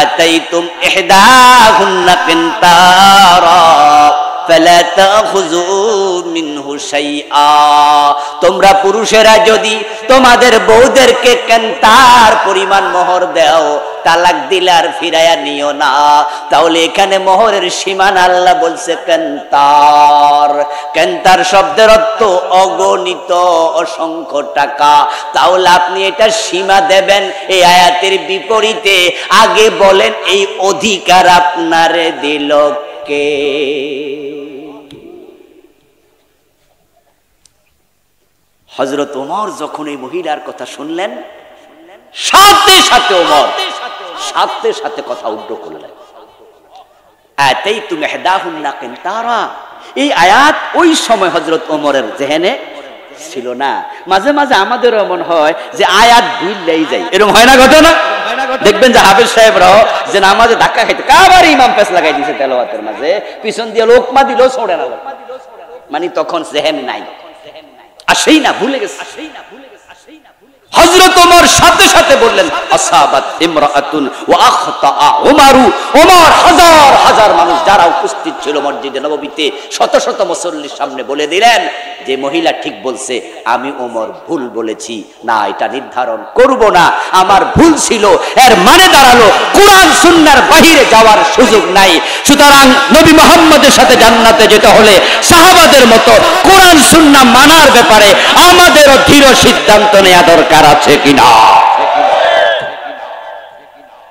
Speaker 1: আতাইতুম ইহদাহুন্না কিনতারা ফালা তাখুযু মিনহু শাইআ। তোমরা পুরুষেরা যদি তোমাদের বউদেরকে কেনতার পরিমাণ মোহর দাও, তালাক দিলে আর ফিরাইয়া নিও না। তাহলে এখানে মোহরের সীমানা আল্লাহ বলছে কেনতার। কেনতার শব্দের অর্থ অগণিত, অসংখ্য টাকা। তাহলে আপনি এটা সীমা দেবেন এই আয়াতের বিপরীতে। আগে বলেন এই অধিকার আপনারে দিল কে? হযরত ওমর যখন এই মহিলার কথা শুনলেন, সাথে সাথে ওমর সাথে কথা উল্টো করলেন। আতাইতুম ইহদাহুন্না কিনতারা, এই আয়াত ওই সময় হযরত ওমরের জেহেনে ছিল না। মাঝে মাঝে আমাদের এমন হয় যে আয়াত ভুললেই যাই, এরকম হয় না ঘটনা? দেখবেন যে হাফেজ সাহেবরাও যে নামাজে ধাক্কা খাইতে কাবার ইমাম পেছ লাগাই দিয়েছে তেলাওয়াতের মাঝে, পিছন দিয়ে লোকমা দিলেও ছোড়ে না, মানে তখন জেহেন নাই, আসেই না, ভুলে গেছে। হযরত ওমর সাথে সাথে বললেন আসাবাত ইমরাআতুন ওয়া আখতা ওমরু। ওমর হাজার হাজার মানুষ যারা উপস্থিত ছিল মসজিদে নববীতে, শত শত মুসল্লির সামনে বলে দিলেন যে মহিলা ঠিক বলছে, আমি ওমর ভুল বলেছি, না এটা নির্ধারণ করব না, আমার ভুল ছিল। এর মানে দাঁড়ালো কোরআন সুন্নাহর বাহিরে যাওয়ার সুযোগ নাই। সুতরাং নবী মুহাম্মদের সাথে জান্নাতে যেতে হলে সাহাবাদের মতো কোরআন সুন্নাহ মানার ব্যাপারে আমাদেরও দৃঢ় সিদ্ধান্ত নেওয়া দরকার আছে কিনা?